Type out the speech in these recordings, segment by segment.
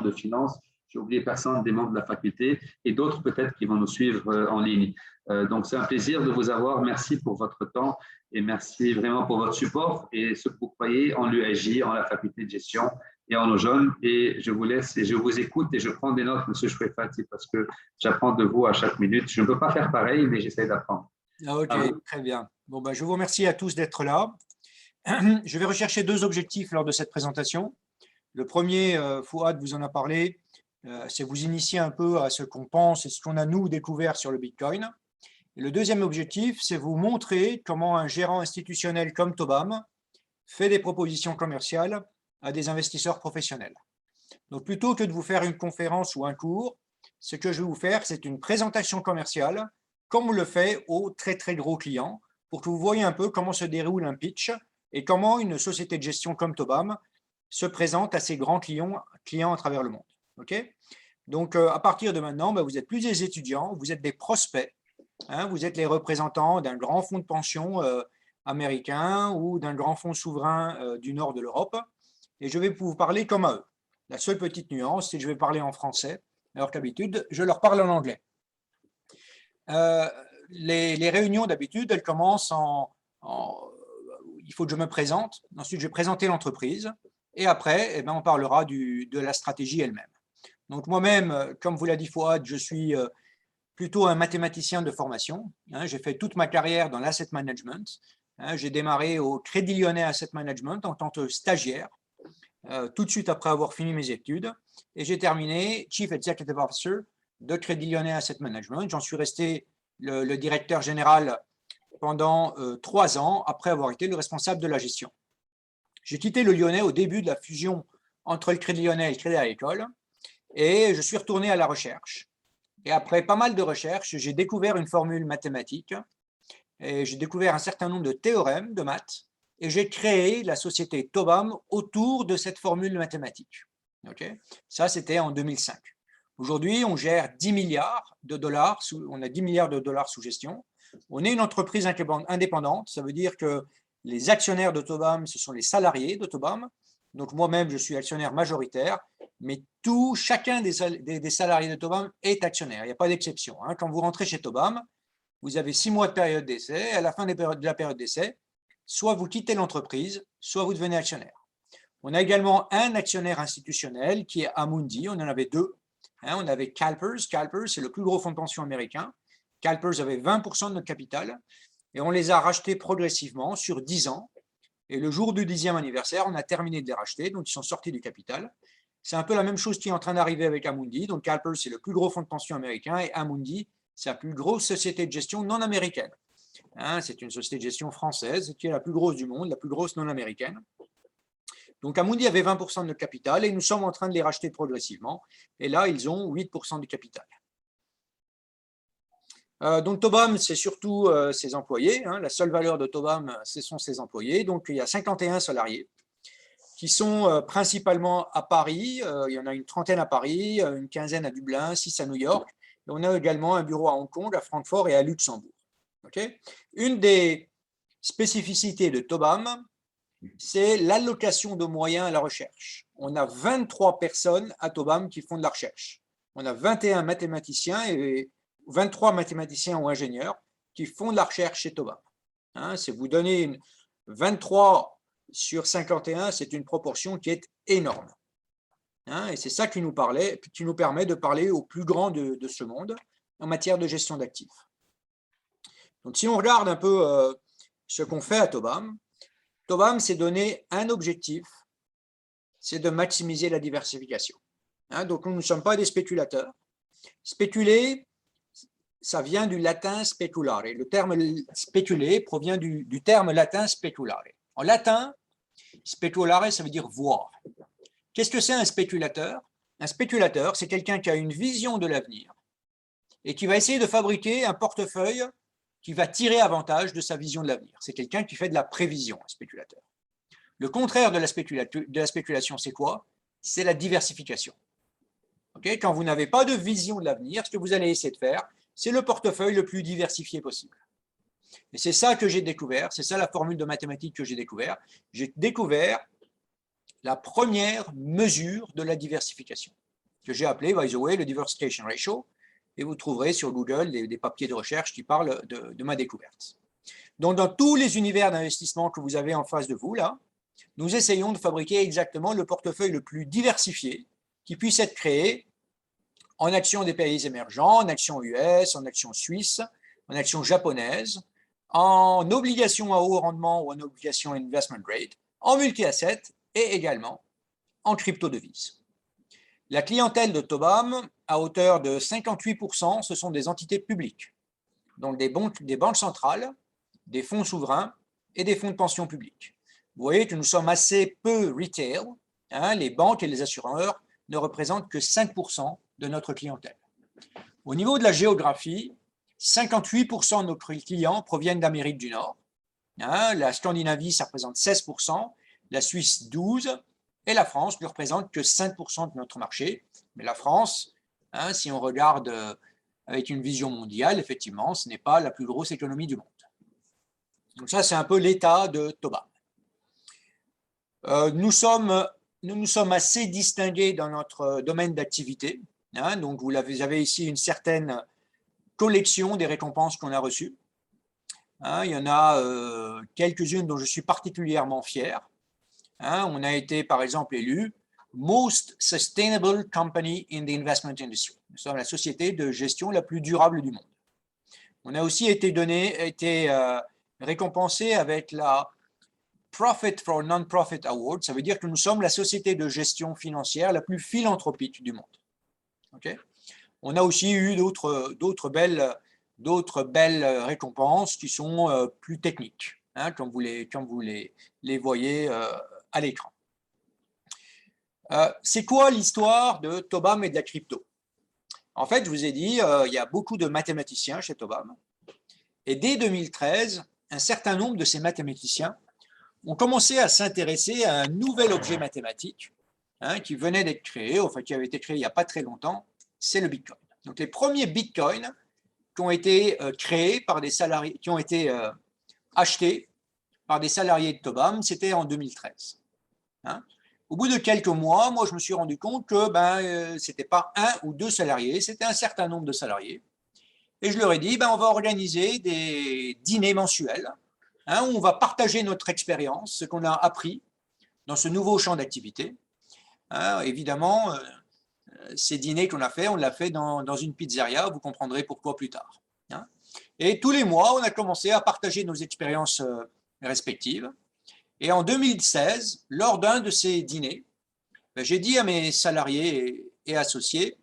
de finance. J'ai oublié personne des membres de la faculté et d'autres peut-être qui vont nous suivre en ligne. Donc, c'est un plaisir de vous avoir. Merci pour votre temps et merci vraiment pour votre support et ce que vous croyez en l'UAJ, en la faculté de gestion et en nos jeunes. Et je vous laisse et je vous écoute et je prends des notes, M. Chouefati, parce que j'apprends de vous à chaque minute. Je ne peux pas faire pareil, mais j'essaie d'apprendre. Ok, très bien. Bon, ben, je vous remercie à tous d'être là. Je vais rechercher deux objectifs lors de cette présentation. Le premier, Fouad vous en a parlé, c'est vous initier un peu à ce qu'on pense et ce qu'on a, nous, découvert sur le Bitcoin. Et le deuxième objectif, c'est vous montrer comment un gérant institutionnel comme Tobam fait des propositions commerciales à des investisseurs professionnels. Donc, plutôt que de vous faire une conférence ou un cours, ce que je vais vous faire, c'est une présentation commerciale, comme on le fait aux très, très gros clients, pour que vous voyez un peu comment se déroule un pitch et comment une société de gestion comme Tobam se présente à ses grands clients à travers le monde. Okay, donc, à partir de maintenant, vous n'êtes plus des étudiants, vous êtes des prospects. Hein, vous êtes les représentants d'un grand fonds de pension américain ou d'un grand fonds souverain du nord de l'Europe. Et je vais vous parler comme à eux. La seule petite nuance, c'est que je vais parler en français, alors qu'habitude, je leur parle en anglais. Les réunions, d'habitude, elles commencent il faut que je me présente. Ensuite, je vais présenter l'entreprise. Et après, on parlera de la stratégie elle-même. Donc moi-même, comme vous l'a dit Fouad, je suis plutôt un mathématicien de formation. J'ai fait toute ma carrière dans l'asset management. J'ai démarré au Crédit Lyonnais Asset Management en tant que stagiaire, tout de suite après avoir fini mes études. Et j'ai terminé Chief Executive Officer de Crédit Lyonnais Asset Management. J'en suis resté le directeur général pendant 3 ans après avoir été le responsable de la gestion. J'ai quitté le Lyonnais au début de la fusion entre le Crédit Lyonnais et le Crédit Agricole et je suis retourné à la recherche. Et après pas mal de recherches, j'ai découvert une formule mathématique et j'ai découvert un certain nombre de théorèmes de maths et j'ai créé la société Tobam autour de cette formule mathématique. Okay, ça, c'était en 2005. Aujourd'hui, on gère 10 milliards de dollars, on a 10 milliards de dollars sous gestion. On est une entreprise indépendante, ça veut dire que les actionnaires de Tobam, ce sont les salariés de Tobam. Donc moi-même, je suis actionnaire majoritaire, mais chacun des salariés de Tobam est actionnaire, il n'y a pas d'exception. Quand vous rentrez chez Tobam, vous avez 6 mois de période d'essai, à la fin de la période d'essai, soit vous quittez l'entreprise, soit vous devenez actionnaire. On a également un actionnaire institutionnel qui est Amundi, on en avait deux. On avait CalPERS, CalPERS c'est le plus gros fonds de pension américain. CalPERS avait 20% de notre capital et on les a rachetés progressivement sur 10 ans. Et le jour du 10e anniversaire, on a terminé de les racheter, donc ils sont sortis du capital. C'est un peu la même chose qui est en train d'arriver avec Amundi. Donc CalPERS, c'est le plus gros fonds de pension américain et Amundi, c'est la plus grosse société de gestion non américaine. C'est une société de gestion française qui est la plus grosse du monde, la plus grosse non américaine. Donc Amundi avait 20% de notre capital et nous sommes en train de les racheter progressivement. Et là, ils ont 8% du capital. Donc Tobam, c'est surtout ses employés. La seule valeur de Tobam, ce sont ses employés. Donc il y a 51 salariés qui sont principalement à Paris. Il y en a une trentaine à Paris, une quinzaine à Dublin, 6 à New York. Et on a également un bureau à Hong Kong, à Francfort et à Luxembourg. Okay, une des spécificités de Tobam, c'est l'allocation de moyens à la recherche. On a 23 personnes à Tobam qui font de la recherche. On a 21 mathématiciens et 23 mathématiciens ou ingénieurs qui font de la recherche chez Tobam. Si vous donnez 23 sur 51, c'est une proportion qui est énorme. Et c'est ça qui nous permet de parler au plus grand de ce monde en matière de gestion d'actifs. Donc, si on regarde un peu ce qu'on fait à Tobam, Tobam s'est donné un objectif, c'est de maximiser la diversification. Donc, nous ne sommes pas des spéculateurs. Spéculer, ça vient du latin speculare. Le terme spéculer provient du terme latin speculare. En latin, speculare, ça veut dire voir. Qu'est-ce que c'est un spéculateur? Un spéculateur, c'est quelqu'un qui a une vision de l'avenir et qui va essayer de fabriquer un portefeuille qui va tirer avantage de sa vision de l'avenir. C'est quelqu'un qui fait de la prévision, un spéculateur. Le contraire de la spéculation, c'est quoi? C'est la diversification. Quand vous n'avez pas de vision de l'avenir, ce que vous allez essayer de faire, c'est le portefeuille le plus diversifié possible. Et c'est ça que j'ai découvert, c'est ça la formule de mathématiques que j'ai découvert. J'ai découvert la première mesure de la diversification. que j'ai appelé, by the way, le diversification ratio, et vous trouverez sur Google des papiers de recherche qui parlent de ma découverte. Donc, dans tous les univers d'investissement que vous avez en face de vous, là, nous essayons de fabriquer exactement le portefeuille le plus diversifié qui puisse être créé en actions des pays émergents, en actions US, en actions suisses, en actions japonaises, en obligations à haut rendement ou en obligations investment grade, en multi-assets et également en crypto-devises. La clientèle de Tobam, à hauteur de 58%, ce sont des entités publiques, donc des banques centrales, des fonds souverains et des fonds de pension publics. Vous voyez que nous sommes assez peu retail, hein, les banques et les assureurs ne représentent que 5% de notre clientèle. Au niveau de la géographie, 58% de nos clients proviennent d'Amérique du Nord. Hein, la Scandinavie, ça représente 16%, la Suisse 12%, et la France ne représente que 5% de notre marché. Mais la France, hein, si on regarde avec une vision mondiale, effectivement, ce n'est pas la plus grosse économie du monde. Donc ça, c'est un peu l'état de Tobam. Nous nous sommes assez distingués dans notre domaine d'activité. Hein, donc vous avez ici une certaine collection des récompenses qu'on a reçues. Hein, il y en a quelques-unes dont je suis particulièrement fier. Hein, on a été, par exemple, élu Most Sustainable Company in the Investment Industry. Nous sommes la société de gestion la plus durable du monde. On a aussi été récompensé avec la Profit for Non-Profit Award. Ça veut dire que nous sommes la société de gestion financière la plus philanthropique du monde. Okay? On a aussi eu d'autres belles récompenses qui sont plus techniques, hein, comme vous les voyez à l'écran. C'est quoi l'histoire de Tobam et de la crypto? En fait, je vous ai dit, il y a beaucoup de mathématiciens chez Tobam. Et dès 2013, un certain nombre de ces mathématiciens ont commencé à s'intéresser à un nouvel objet mathématique, hein, qui venait d'être créé, enfin qui avait été créé il n'y a pas très longtemps, c'est le Bitcoin. Donc les premiers Bitcoins qui ont été créés par des salariés, qui ont été achetés par des salariés de Tobam, c'était en 2013. Hein. Au bout de quelques mois, moi, je me suis rendu compte que ce n'était pas un ou deux salariés, c'était un certain nombre de salariés. Et je leur ai dit, on va organiser des dîners mensuels, hein, où on va partager notre expérience, ce qu'on a appris dans ce nouveau champ d'activité. Hein, évidemment, ces dîners qu'on a fait, on l'a fait dans une pizzeria, vous comprendrez pourquoi plus tard. Hein. Et tous les mois, on a commencé à partager nos expériences respectives. Et en 2016, lors d'un de ces dîners, j'ai dit à mes salariés et associés,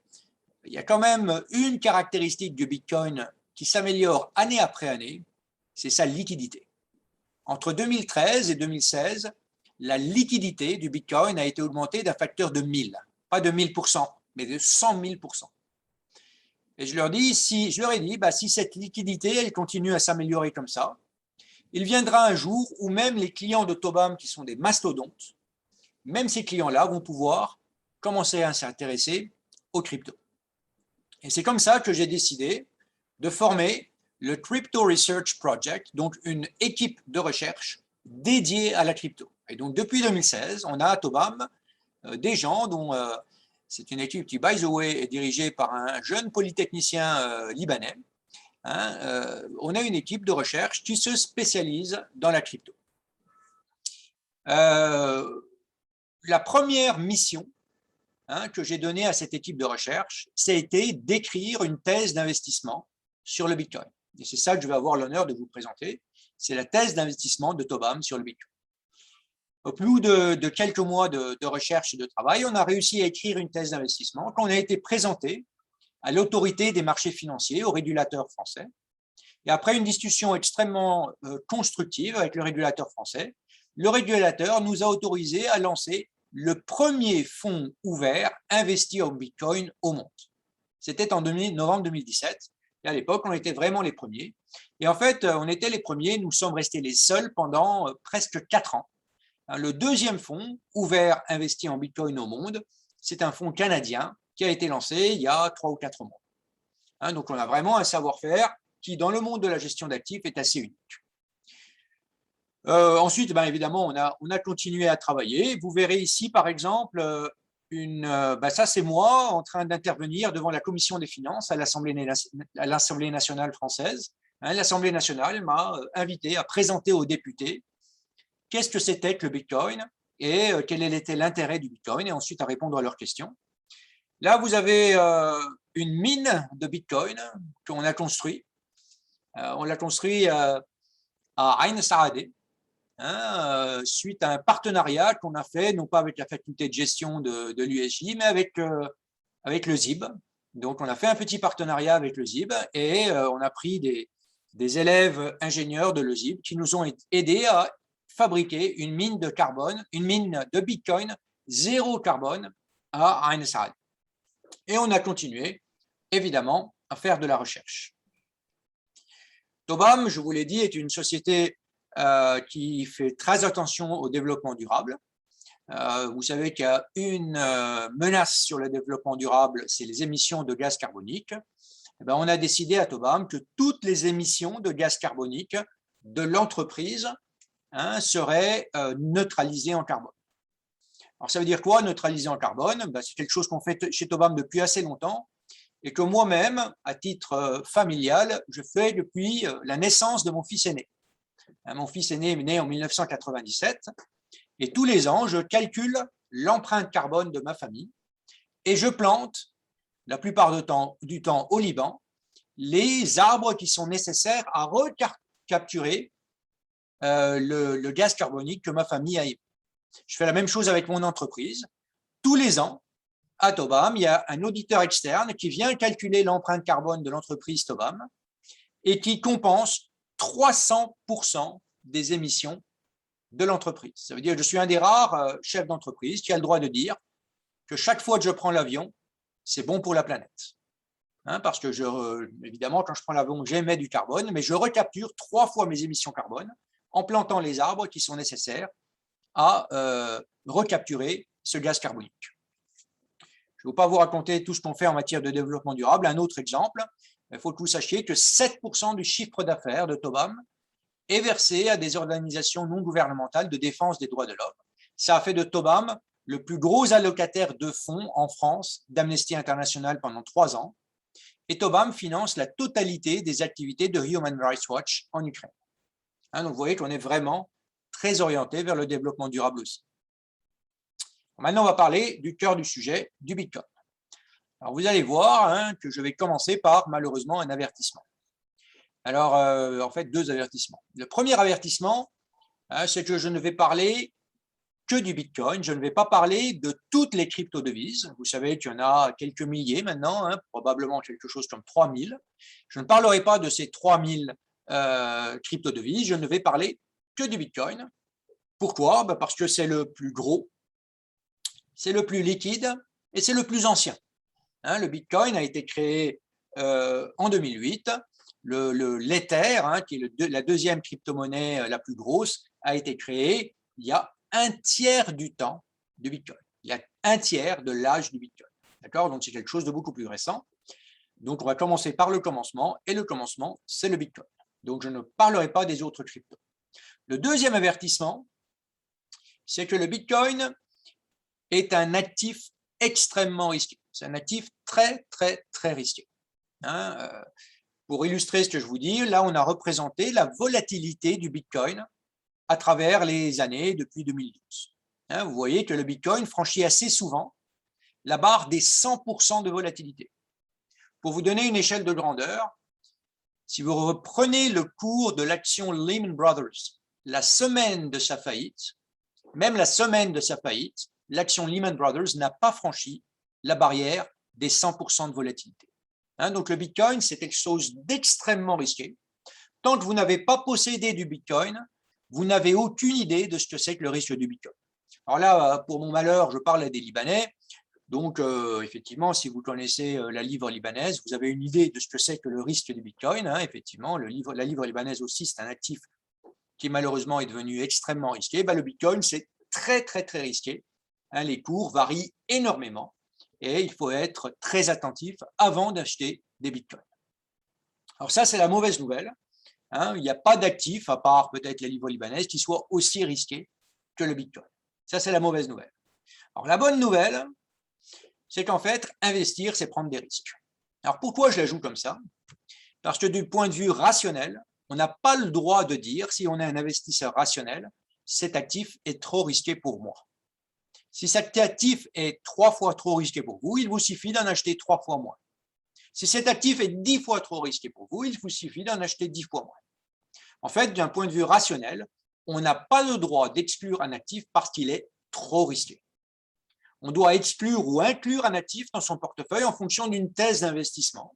il y a quand même une caractéristique du Bitcoin qui s'améliore année après année, c'est sa liquidité. Entre 2013 et 2016, la liquidité du Bitcoin a été augmentée d'un facteur de 1000, pas de 1000%, mais de 100 000%. Et je leur ai dit, si cette liquidité elle continue à s'améliorer comme ça, il viendra un jour où même les clients de Tobam, qui sont des mastodontes, même ces clients-là vont pouvoir commencer à s'intéresser aux cryptos. Et c'est comme ça que j'ai décidé de former le Crypto Research Project, donc une équipe de recherche dédiée à la crypto. Et donc depuis 2016, on a à Tobam des gens dont c'est une équipe qui, by the way, est dirigée par un jeune polytechnicien libanais. Hein, on a une équipe de recherche qui se spécialise dans la crypto. La première mission que j'ai donnée à cette équipe de recherche, c'était d'écrire une thèse d'investissement sur le Bitcoin. Et c'est ça que je vais avoir l'honneur de vous présenter. C'est la thèse d'investissement de Tobam sur le Bitcoin. Au bout de quelques mois de recherche et de travail, on a réussi à écrire une thèse d'investissement qu'on a été présentée à l'autorité des marchés financiers, au régulateur français. Et après une discussion extrêmement constructive avec le régulateur français, le régulateur nous a autorisé à lancer le premier fonds ouvert investi en Bitcoin au monde. C'était en novembre 2017. Et à l'époque, on était vraiment les premiers. Et en fait, on était les premiers, nous sommes restés les seuls pendant presque 4 ans. Le deuxième fonds ouvert investi en Bitcoin au monde, c'est un fonds canadien qui a été lancé il y a 3 ou 4 mois. Donc, on a vraiment un savoir-faire qui, dans le monde de la gestion d'actifs, est assez unique. Ensuite, évidemment, on a continué à travailler. Vous verrez ici, par exemple, ça c'est moi en train d'intervenir devant la Commission des finances à l'Assemblée nationale française. L'Assemblée nationale m'a invité à présenter aux députés qu'est-ce que c'était que le Bitcoin et quel était l'intérêt du Bitcoin, et ensuite à répondre à leurs questions. Là, vous avez une mine de Bitcoin qu'on a construite. On l'a construit à Ain Saadé, suite à un partenariat qu'on a fait, non pas avec la faculté de gestion de l'USJ, mais avec le ZIB. Donc, on a fait un petit partenariat avec le ZIB et on a pris des élèves ingénieurs de l'EZIB qui nous ont aidés à fabriquer une mine de carbone, une mine de Bitcoin zéro carbone à Ain Saadé. Et on a continué, évidemment, à faire de la recherche. Tobam, je vous l'ai dit, est une société qui fait très attention au développement durable. Vous savez qu'il y a une menace sur le développement durable, c'est les émissions de gaz carbonique. On a décidé à Tobam que toutes les émissions de gaz carbonique de l'entreprise seraient neutralisées en carbone. Alors, ça veut dire quoi, neutraliser en carbone? C'est quelque chose qu'on fait chez Tobam depuis assez longtemps et que moi-même, à titre familial, je fais depuis la naissance de mon fils aîné. Mon fils aîné est né en 1997 et tous les ans, je calcule l'empreinte carbone de ma famille et je plante, la plupart du temps au Liban, les arbres qui sont nécessaires à recapturer le gaz carbonique que ma famille a émis. Je fais la même chose avec mon entreprise. Tous les ans, à Tobam, il y a un auditeur externe qui vient calculer l'empreinte carbone de l'entreprise Tobam et qui compense 300% des émissions de l'entreprise. Ça veut dire que je suis un des rares chefs d'entreprise qui a le droit de dire que chaque fois que je prends l'avion, c'est bon pour la planète. Parce que, évidemment, quand je prends l'avion, j'émets du carbone, mais je recapture 3 fois mes émissions carbone en plantant les arbres qui sont nécessaires à recapturer ce gaz carbonique. Je ne vais pas vous raconter tout ce qu'on fait en matière de développement durable. Un autre exemple, il faut que vous sachiez que 7% du chiffre d'affaires de Tobam est versé à des organisations non gouvernementales de défense des droits de l'homme. Ça a fait de Tobam le plus gros allocataire de fonds en France d'Amnesty International pendant 3 ans. Et Tobam finance la totalité des activités de Human Rights Watch en Ukraine. Donc vous voyez qu'on est vraiment très orienté vers le développement durable aussi. Maintenant, on va parler du cœur du sujet, du Bitcoin. Alors, vous allez voir que je vais commencer par, malheureusement, un avertissement. Alors, en fait, 2 avertissements. Le premier avertissement, c'est que je ne vais parler que du Bitcoin. Je ne vais pas parler de toutes les crypto-devises. Vous savez qu'il y en a quelques milliers maintenant, probablement quelque chose comme 3000. Je ne parlerai pas de ces 3000 crypto-devises. Je ne vais parler que du Bitcoin. Pourquoi? Parce que c'est le plus gros, c'est le plus liquide et c'est le plus ancien. Le Bitcoin a été créé en 2008. L'Ether, qui est la deuxième crypto-monnaie la plus grosse, a été créé il y a un tiers du temps du Bitcoin. Il y a un tiers de l'âge du Bitcoin. D'accord? Donc, c'est quelque chose de beaucoup plus récent. Donc, on va commencer par le commencement, et le commencement, c'est le Bitcoin. Donc, je ne parlerai pas des autres cryptos. Le deuxième avertissement, c'est que le Bitcoin est un actif extrêmement risqué. C'est un actif très, très, très risqué. Pour illustrer ce que je vous dis, là, on a représenté la volatilité du Bitcoin à travers les années depuis 2012. Vous voyez que le Bitcoin franchit assez souvent la barre des 100% de volatilité. Pour vous donner une échelle de grandeur, si vous reprenez le cours de l'action Lehman Brothers, la semaine de sa faillite, même la semaine de sa faillite, l'action Lehman Brothers n'a pas franchi la barrière des 100% de volatilité. Donc le Bitcoin, c'est quelque chose d'extrêmement risqué. Tant que vous n'avez pas possédé du Bitcoin, vous n'avez aucune idée de ce que c'est que le risque du Bitcoin. Alors là, pour mon malheur, je parle à des Libanais. Donc, effectivement, si vous connaissez la livre libanaise, vous avez une idée de ce que c'est que le risque du Bitcoin. Effectivement, la livre libanaise aussi, c'est un actif qui malheureusement est devenu extrêmement risqué. Le Bitcoin, c'est très, très, très risqué. Les cours varient énormément et il faut être très attentif avant d'acheter des Bitcoins. Alors ça, c'est la mauvaise nouvelle. Il n'y a pas d'actif, à part peut-être la livre libanaise, qui soit aussi risqué que le Bitcoin. Ça, c'est la mauvaise nouvelle. Alors la bonne nouvelle, c'est qu'en fait, investir, c'est prendre des risques. Alors pourquoi je la joue comme ça? Parce que du point de vue rationnel, on n'a pas le droit de dire, si on est un investisseur rationnel, cet actif est trop risqué pour moi. Si cet actif est 3 fois trop risqué pour vous, il vous suffit d'en acheter 3 fois moins. Si cet actif est 10 fois trop risqué pour vous, il vous suffit d'en acheter 10 fois moins. En fait, d'un point de vue rationnel, on n'a pas le droit d'exclure un actif parce qu'il est trop risqué. On doit exclure ou inclure un actif dans son portefeuille en fonction d'une thèse d'investissement.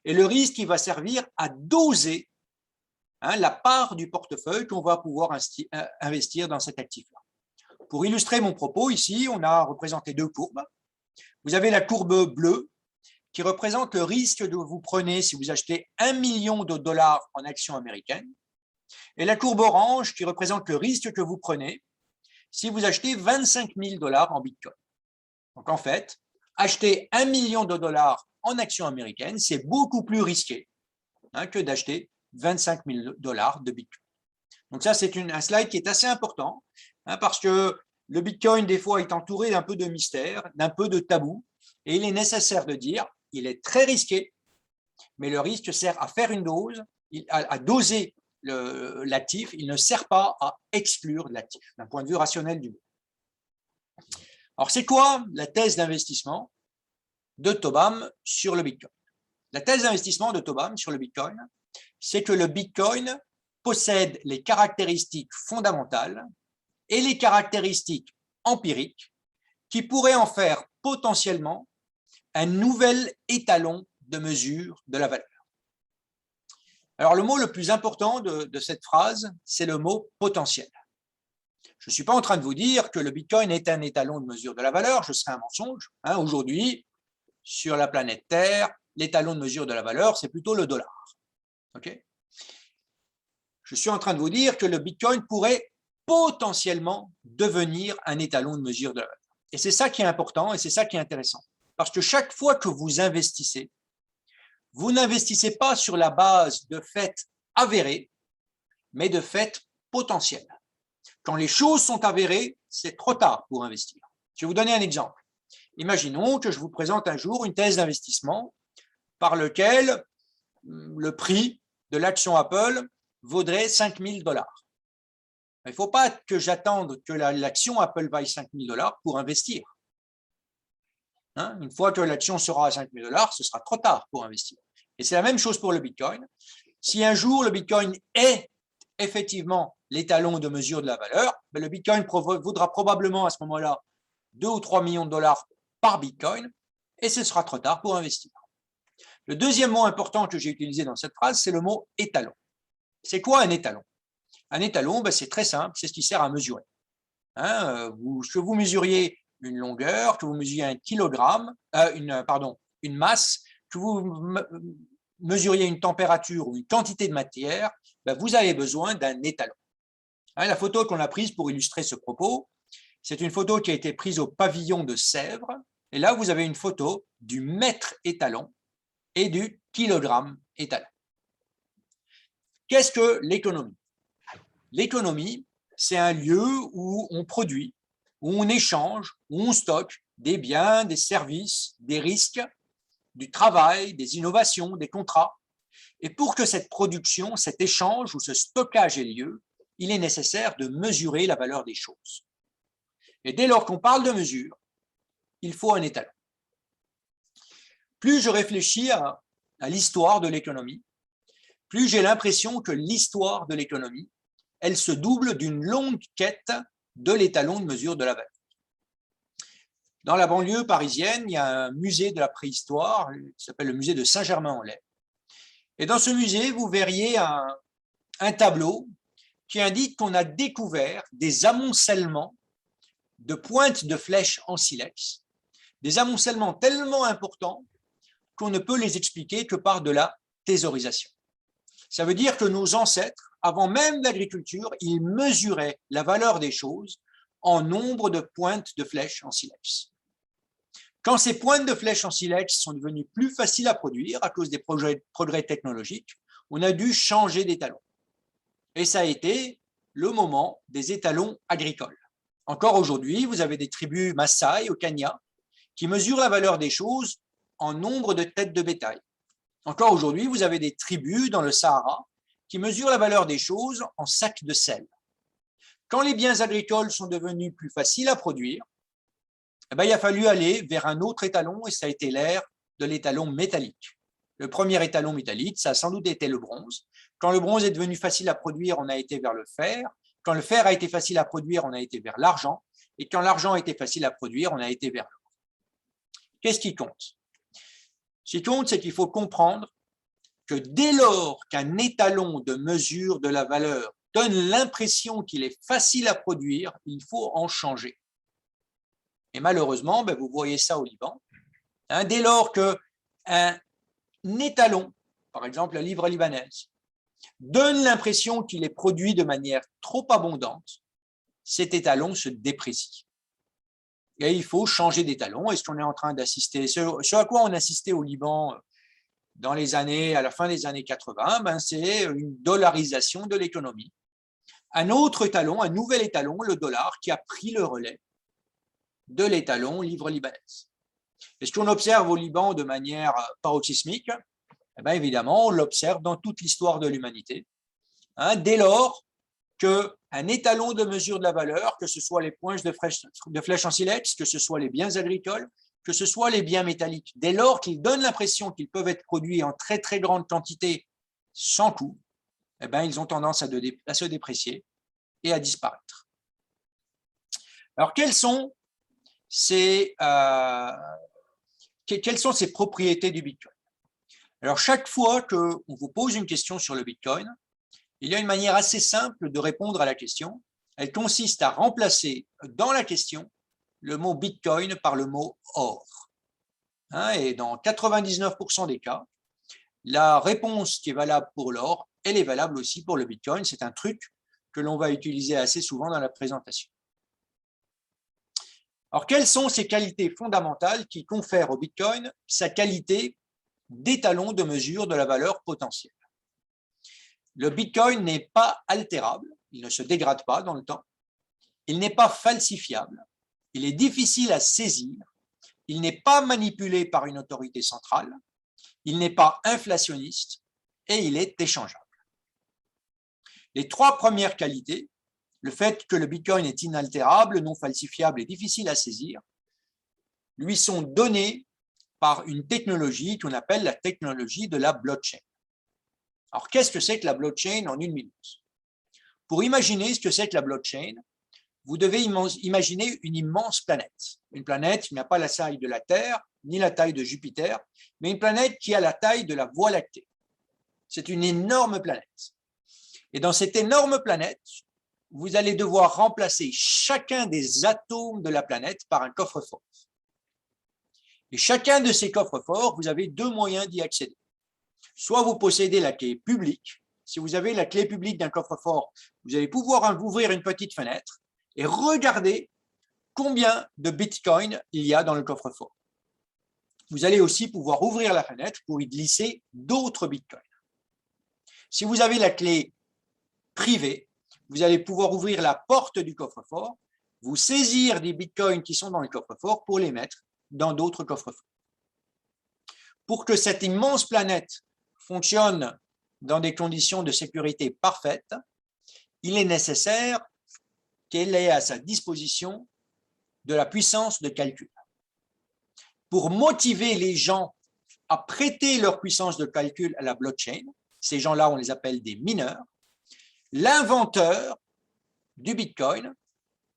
Et le risque, il va servir à doser la part du portefeuille qu'on va pouvoir investir dans cet actif-là. Pour illustrer mon propos, ici, on a représenté 2 courbes. Vous avez la courbe bleue qui représente le risque que vous prenez si vous achetez 1 million de dollars en actions américaines, et la courbe orange qui représente le risque que vous prenez si vous achetez 25 000 dollars en Bitcoin. Donc en fait, acheter 1 million de dollars en actions américaines, c'est beaucoup plus risqué que d'acheter 25 000 dollars de Bitcoin. Donc ça, c'est un slide qui est assez important parce que le Bitcoin, des fois, est entouré d'un peu de mystère, d'un peu de tabou, et il est nécessaire de dire il est très risqué, mais le risque sert à faire une dose, à doser l'actif, il ne sert pas à exclure l'actif, d'un point de vue rationnel du mot. Alors, c'est quoi la thèse d'investissement de Tobam sur le Bitcoin? La thèse d'investissement de Tobam sur le Bitcoin, c'est que le Bitcoin possède les caractéristiques fondamentales et les caractéristiques empiriques qui pourraient en faire potentiellement un nouvel étalon de mesure de la valeur. Alors, le mot le plus important de cette phrase, c'est le mot potentiel. Je ne suis pas en train de vous dire que le Bitcoin est un étalon de mesure de la valeur, ce serait un mensonge. Aujourd'hui, sur la planète Terre, l'étalon de mesure de la valeur, c'est plutôt le dollar. Okay? Je suis en train de vous dire que le Bitcoin pourrait potentiellement devenir un étalon de mesure de la valeur. Et c'est ça qui est important et c'est ça qui est intéressant. Parce que chaque fois que vous investissez, vous n'investissez pas sur la base de faits avérés, mais de faits potentiels. Quand les choses sont avérées, c'est trop tard pour investir. Je vais vous donner un exemple. Imaginons que je vous présente un jour une thèse d'investissement par lequel le prix de l'action Apple vaudrait 5 000 dollars. Il ne faut pas que j'attende que l'action Apple vaille 5 000 dollars pour investir. Une fois que l'action sera à 5 000 dollars, ce sera trop tard pour investir. Et c'est la même chose pour le Bitcoin. Si un jour le Bitcoin est effectivement l'étalon de mesure de la valeur, le Bitcoin vaudra probablement à ce moment-là 2 ou 3 millions de dollars par Bitcoin et ce sera trop tard pour investir. Le deuxième mot important que j'ai utilisé dans cette phrase, c'est le mot étalon. C'est quoi un étalon? Un étalon, c'est très simple, c'est ce qui sert à mesurer. Que vous mesuriez une longueur, que vous mesuriez un kilogramme, une masse, que vous mesuriez une température ou une quantité de matière, vous avez besoin d'un étalon. La photo qu'on a prise pour illustrer ce propos, c'est une photo qui a été prise au pavillon de Sèvres. Et là, vous avez une photo du mètre étalon et du kilogramme étalon. Qu'est-ce que l'économie? L'économie, c'est un lieu où on produit, où on échange, où on stocke des biens, des services, des risques, du travail, des innovations, des contrats. Et pour que cette production, cet échange ou ce stockage ait lieu, il est nécessaire de mesurer la valeur des choses. Et dès lors qu'on parle de mesure, il faut un étalon. Plus je réfléchis à l'histoire de l'économie, plus j'ai l'impression que l'histoire de l'économie, elle se double d'une longue quête de l'étalon de mesure de la valeur. Dans la banlieue parisienne, il y a un musée de la préhistoire qui s'appelle le musée de Saint-Germain-en-Laye. Et dans ce musée, vous verriez un tableau qui indique qu'on a découvert des amoncellements de pointes de flèches en silex, des amoncellements tellement importants qu'on ne peut les expliquer que par de la thésaurisation. Ça veut dire que nos ancêtres, avant même l'agriculture, ils mesuraient la valeur des choses en nombre de pointes de flèches en silex. Quand ces pointes de flèches en silex sont devenues plus faciles à produire à cause des progrès technologiques, on a dû changer d'étalon. Et ça a été le moment des étalons agricoles. Encore aujourd'hui, vous avez des tribus Maasai au Kenya qui mesure la valeur des choses en nombre de têtes de bétail. Encore aujourd'hui, vous avez des tribus dans le Sahara qui mesurent la valeur des choses en sacs de sel. Quand les biens agricoles sont devenus plus faciles à produire, eh bien, il a fallu aller vers un autre étalon et ça a été l'ère de l'étalon métallique. Le premier étalon métallique, ça a sans doute été le bronze. Quand le bronze est devenu facile à produire, on a été vers le fer. Quand le fer a été facile à produire, on a été vers l'argent. Et quand l'argent a été facile à produire, on a été vers l'or. Qu'est-ce qui compte? Ce qui compte, c'est qu'il faut comprendre que dès lors qu'un étalon de mesure de la valeur donne l'impression qu'il est facile à produire, il faut en changer. Et malheureusement, vous voyez ça au Liban. Dès lors qu'un étalon, par exemple la livre libanaise, donne l'impression qu'il est produit de manière trop abondante, cet étalon se déprécie. Et il faut changer d'étalon. Et ce qu'on est en train d'assister, ce à quoi on assistait au Liban à la fin des années 80, c'est une dollarisation de l'économie. Un autre étalon, un nouvel étalon, le dollar, qui a pris le relais de l'étalon livre libanaise. Et ce qu'on observe au Liban de manière paroxysmique, évidemment, on l'observe dans toute l'histoire de l'humanité. Dès lors qu'un étalon de mesure de la valeur, que ce soit les poinches de flèche en silex, que ce soit les biens agricoles, que ce soit les biens métalliques, dès lors qu'ils donnent l'impression qu'ils peuvent être produits en très très grande quantité sans coût, ils ont tendance à se déprécier et à disparaître. Alors, quelles sont ces propriétés du Bitcoin? Alors, chaque fois qu'on vous pose une question sur le Bitcoin, il y a une manière assez simple de répondre à la question. Elle consiste à remplacer dans la question le mot Bitcoin par le mot or. Et dans 99% des cas, la réponse qui est valable pour l'or, elle est valable aussi pour le Bitcoin. C'est un truc que l'on va utiliser assez souvent dans la présentation. Alors, quelles sont ces qualités fondamentales qui confèrent au Bitcoin sa qualité d'étalon de mesure de la valeur potentielle? Le Bitcoin n'est pas altérable, il ne se dégrade pas dans le temps, il n'est pas falsifiable, il est difficile à saisir, il n'est pas manipulé par une autorité centrale, il n'est pas inflationniste et il est échangeable. Les trois premières qualités, le fait que le Bitcoin est inaltérable, non falsifiable et difficile à saisir, lui sont données par une technologie qu'on appelle la technologie de la blockchain. Alors, qu'est-ce que c'est que la blockchain en une minute? Pour imaginer ce que c'est que la blockchain, vous devez imaginer une immense planète. Une planète qui n'a pas la taille de la Terre, ni la taille de Jupiter, mais une planète qui a la taille de la Voie lactée. C'est une énorme planète. Et dans cette énorme planète, vous allez devoir remplacer chacun des atomes de la planète par un coffre-fort. Et chacun de ces coffres-forts, vous avez deux moyens d'y accéder. Soit vous possédez la clé publique. Si vous avez la clé publique d'un coffre-fort, vous allez pouvoir ouvrir une petite fenêtre et regarder combien de bitcoins il y a dans le coffre-fort. Vous allez aussi pouvoir ouvrir la fenêtre pour y glisser d'autres bitcoins. Si vous avez la clé privée, vous allez pouvoir ouvrir la porte du coffre-fort, vous saisir des bitcoins qui sont dans le coffre-fort pour les mettre dans d'autres coffres-forts. Pour que cette immense planète fonctionne dans des conditions de sécurité parfaites, il est nécessaire qu'elle ait à sa disposition de la puissance de calcul. Pour motiver les gens à prêter leur puissance de calcul à la blockchain, ces gens-là, on les appelle des mineurs, l'inventeur du Bitcoin,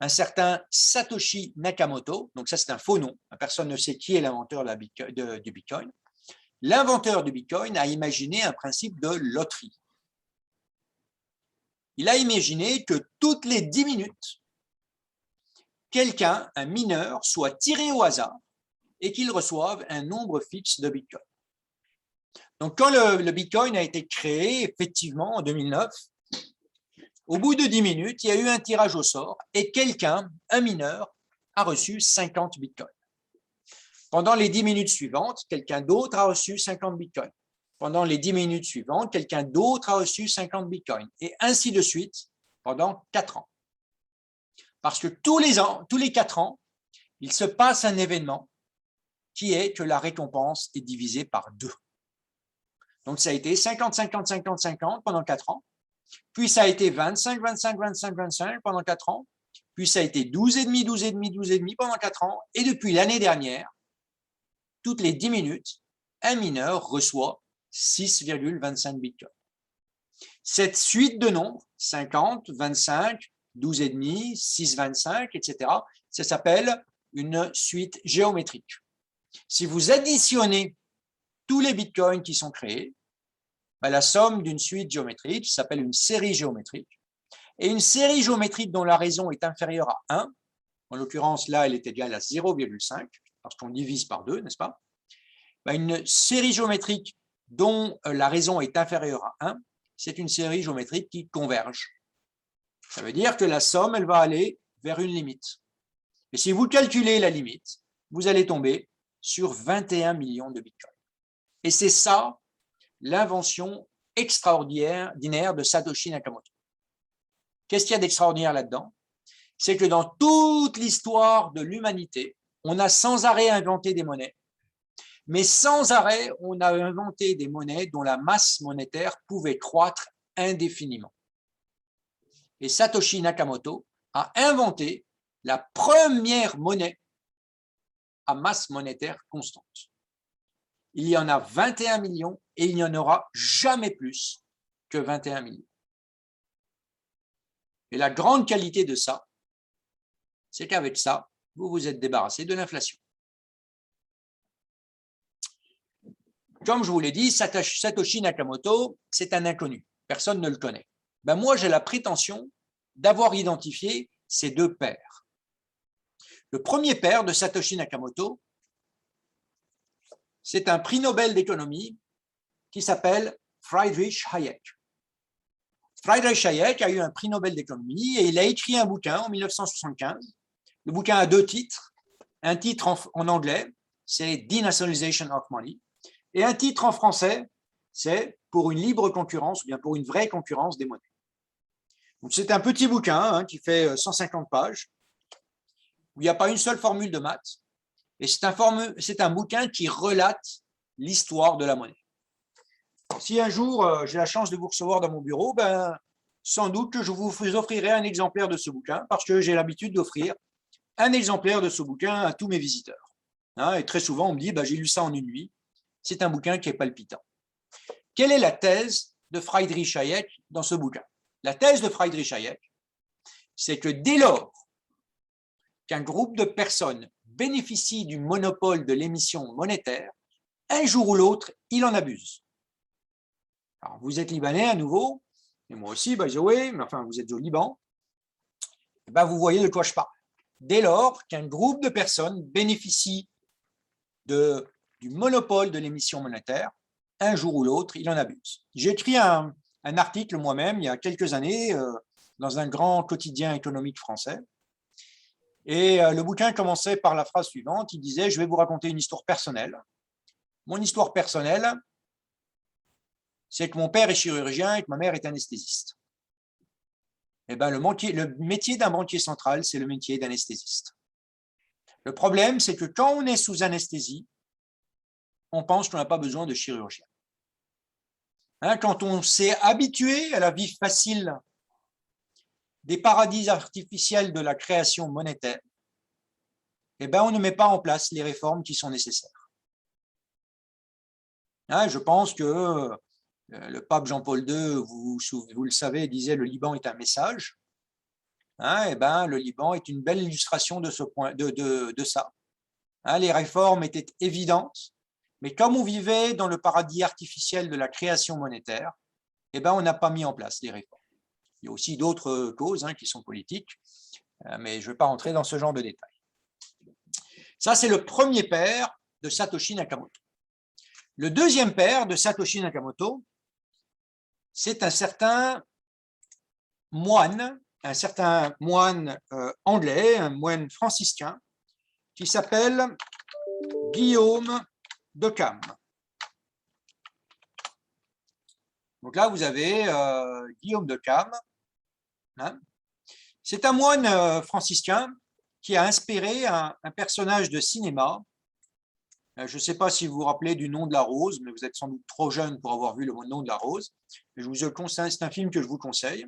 un certain Satoshi Nakamoto, donc ça c'est un faux nom, personne ne sait qui est l'inventeur du Bitcoin, l'inventeur du Bitcoin a imaginé un principe de loterie. Il a imaginé que toutes les 10 minutes, quelqu'un, un mineur, soit tiré au hasard et qu'il reçoive un nombre fixe de Bitcoin. Donc, quand le Bitcoin a été créé, effectivement, en 2009, au bout de 10 minutes, il y a eu un tirage au sort et quelqu'un, un mineur, a reçu 50 Bitcoins. Pendant les 10 minutes suivantes, quelqu'un d'autre a reçu 50 Bitcoins. Pendant les 10 minutes suivantes, quelqu'un d'autre a reçu 50 Bitcoins. Et ainsi de suite pendant 4 ans. Parce que tous les 4 ans, il se passe un événement qui est que la récompense est divisée par 2. Donc, ça a été 50, 50, 50, 50 pendant 4 ans. Puis, ça a été 25, 25, 25, 25 pendant 4 ans. Puis, ça a été 12,5, 12,5, 12,5 pendant 4 ans. Et depuis l'année dernière, toutes les 10 minutes, un mineur reçoit 6,25 bitcoins. Cette suite de nombres, 50, 25, 12,5, 6,25, etc., ça s'appelle une suite géométrique. Si vous additionnez tous les bitcoins qui sont créés, la somme d'une suite géométrique s'appelle une série géométrique. Et une série géométrique dont la raison est inférieure à 1, en l'occurrence là elle est égale à 0,5, parce qu'on divise par 2, n'est-ce pas? Une série géométrique dont la raison est inférieure à 1, c'est une série géométrique qui converge. Ça veut dire que la somme, elle va aller vers une limite. Et si vous calculez la limite, vous allez tomber sur 21 millions de bitcoins. Et c'est ça l'invention extraordinaire de Satoshi Nakamoto. Qu'est-ce qu'il y a d'extraordinaire là-dedans? C'est que dans toute l'histoire de l'humanité, on a sans arrêt inventé des monnaies, mais sans arrêt, on a inventé des monnaies dont la masse monétaire pouvait croître indéfiniment. Et Satoshi Nakamoto a inventé la première monnaie à masse monétaire constante. Il y en a 21 millions et il n'y en aura jamais plus que 21 millions. Et la grande qualité de ça, c'est qu'avec ça, vous vous êtes débarrassé de l'inflation. Comme je vous l'ai dit, Satoshi Nakamoto, c'est un inconnu. Personne ne le connaît. Moi, j'ai la prétention d'avoir identifié ces deux pères. Le premier père de Satoshi Nakamoto, c'est un prix Nobel d'économie qui s'appelle Friedrich Hayek. Friedrich Hayek a eu un prix Nobel d'économie et il a écrit un bouquin en 1975. Le bouquin a 2 titres. Un titre en anglais, c'est Denationalization of Money, et un titre en français, c'est Pour une libre concurrence, ou bien pour une vraie concurrence des monnaies. C'est un petit bouquin qui fait 150 pages, où il n'y a pas une seule formule de maths, et c'est un bouquin qui relate l'histoire de la monnaie. Si un jour j'ai la chance de vous recevoir dans mon bureau, sans doute que je vous offrirai un exemplaire de ce bouquin, parce que j'ai l'habitude d'offrir un exemplaire de ce bouquin à tous mes visiteurs. Et très souvent, on me dit, j'ai lu ça en une nuit. C'est un bouquin qui est palpitant. Quelle est la thèse de Friedrich Hayek dans ce bouquin? La thèse de Friedrich Hayek, c'est que dès lors qu'un groupe de personnes bénéficie du monopole de l'émission monétaire, un jour ou l'autre, il en abuse. Alors, vous êtes Libanais à nouveau, et moi aussi, oui, mais enfin, vous êtes au Liban, vous voyez de quoi je parle. Dès lors qu'un groupe de personnes bénéficie du monopole de l'émission monétaire, un jour ou l'autre, il en abuse. J'ai écrit un article moi-même il y a quelques années dans un grand quotidien économique français. Et le bouquin commençait par la phrase suivante, il disait « Je vais vous raconter une histoire personnelle. Mon histoire personnelle, c'est que mon père est chirurgien et que ma mère est anesthésiste. » Le métier d'un banquier central, c'est le métier d'anesthésiste. Le problème, c'est que quand on est sous anesthésie, on pense qu'on n'a pas besoin de chirurgien. Quand on s'est habitué à la vie facile des paradis artificiels de la création monétaire, on ne met pas en place les réformes qui sont nécessaires. Je pense que le pape Jean-Paul II, vous le savez, disait « le Liban est un message ». Le Liban est une belle illustration de ça. Les réformes étaient évidentes, mais comme on vivait dans le paradis artificiel de la création monétaire, on n'a pas mis en place les réformes. Il y a aussi d'autres causes qui sont politiques, mais je ne vais pas rentrer dans ce genre de détails. Ça, c'est le premier père de Satoshi Nakamoto. Le deuxième père de Satoshi Nakamoto, c'est un certain moine anglais, un moine franciscain, qui s'appelle Guillaume d'Occam. Donc là, vous avez Guillaume d'Occam. C'est un moine franciscain qui a inspiré un personnage de cinéma Je ne sais pas si vous vous rappelez du Nom de la rose, mais vous êtes sans doute trop jeune pour avoir vu le Nom de la rose. Je vous le conseille, c'est un film que je vous conseille.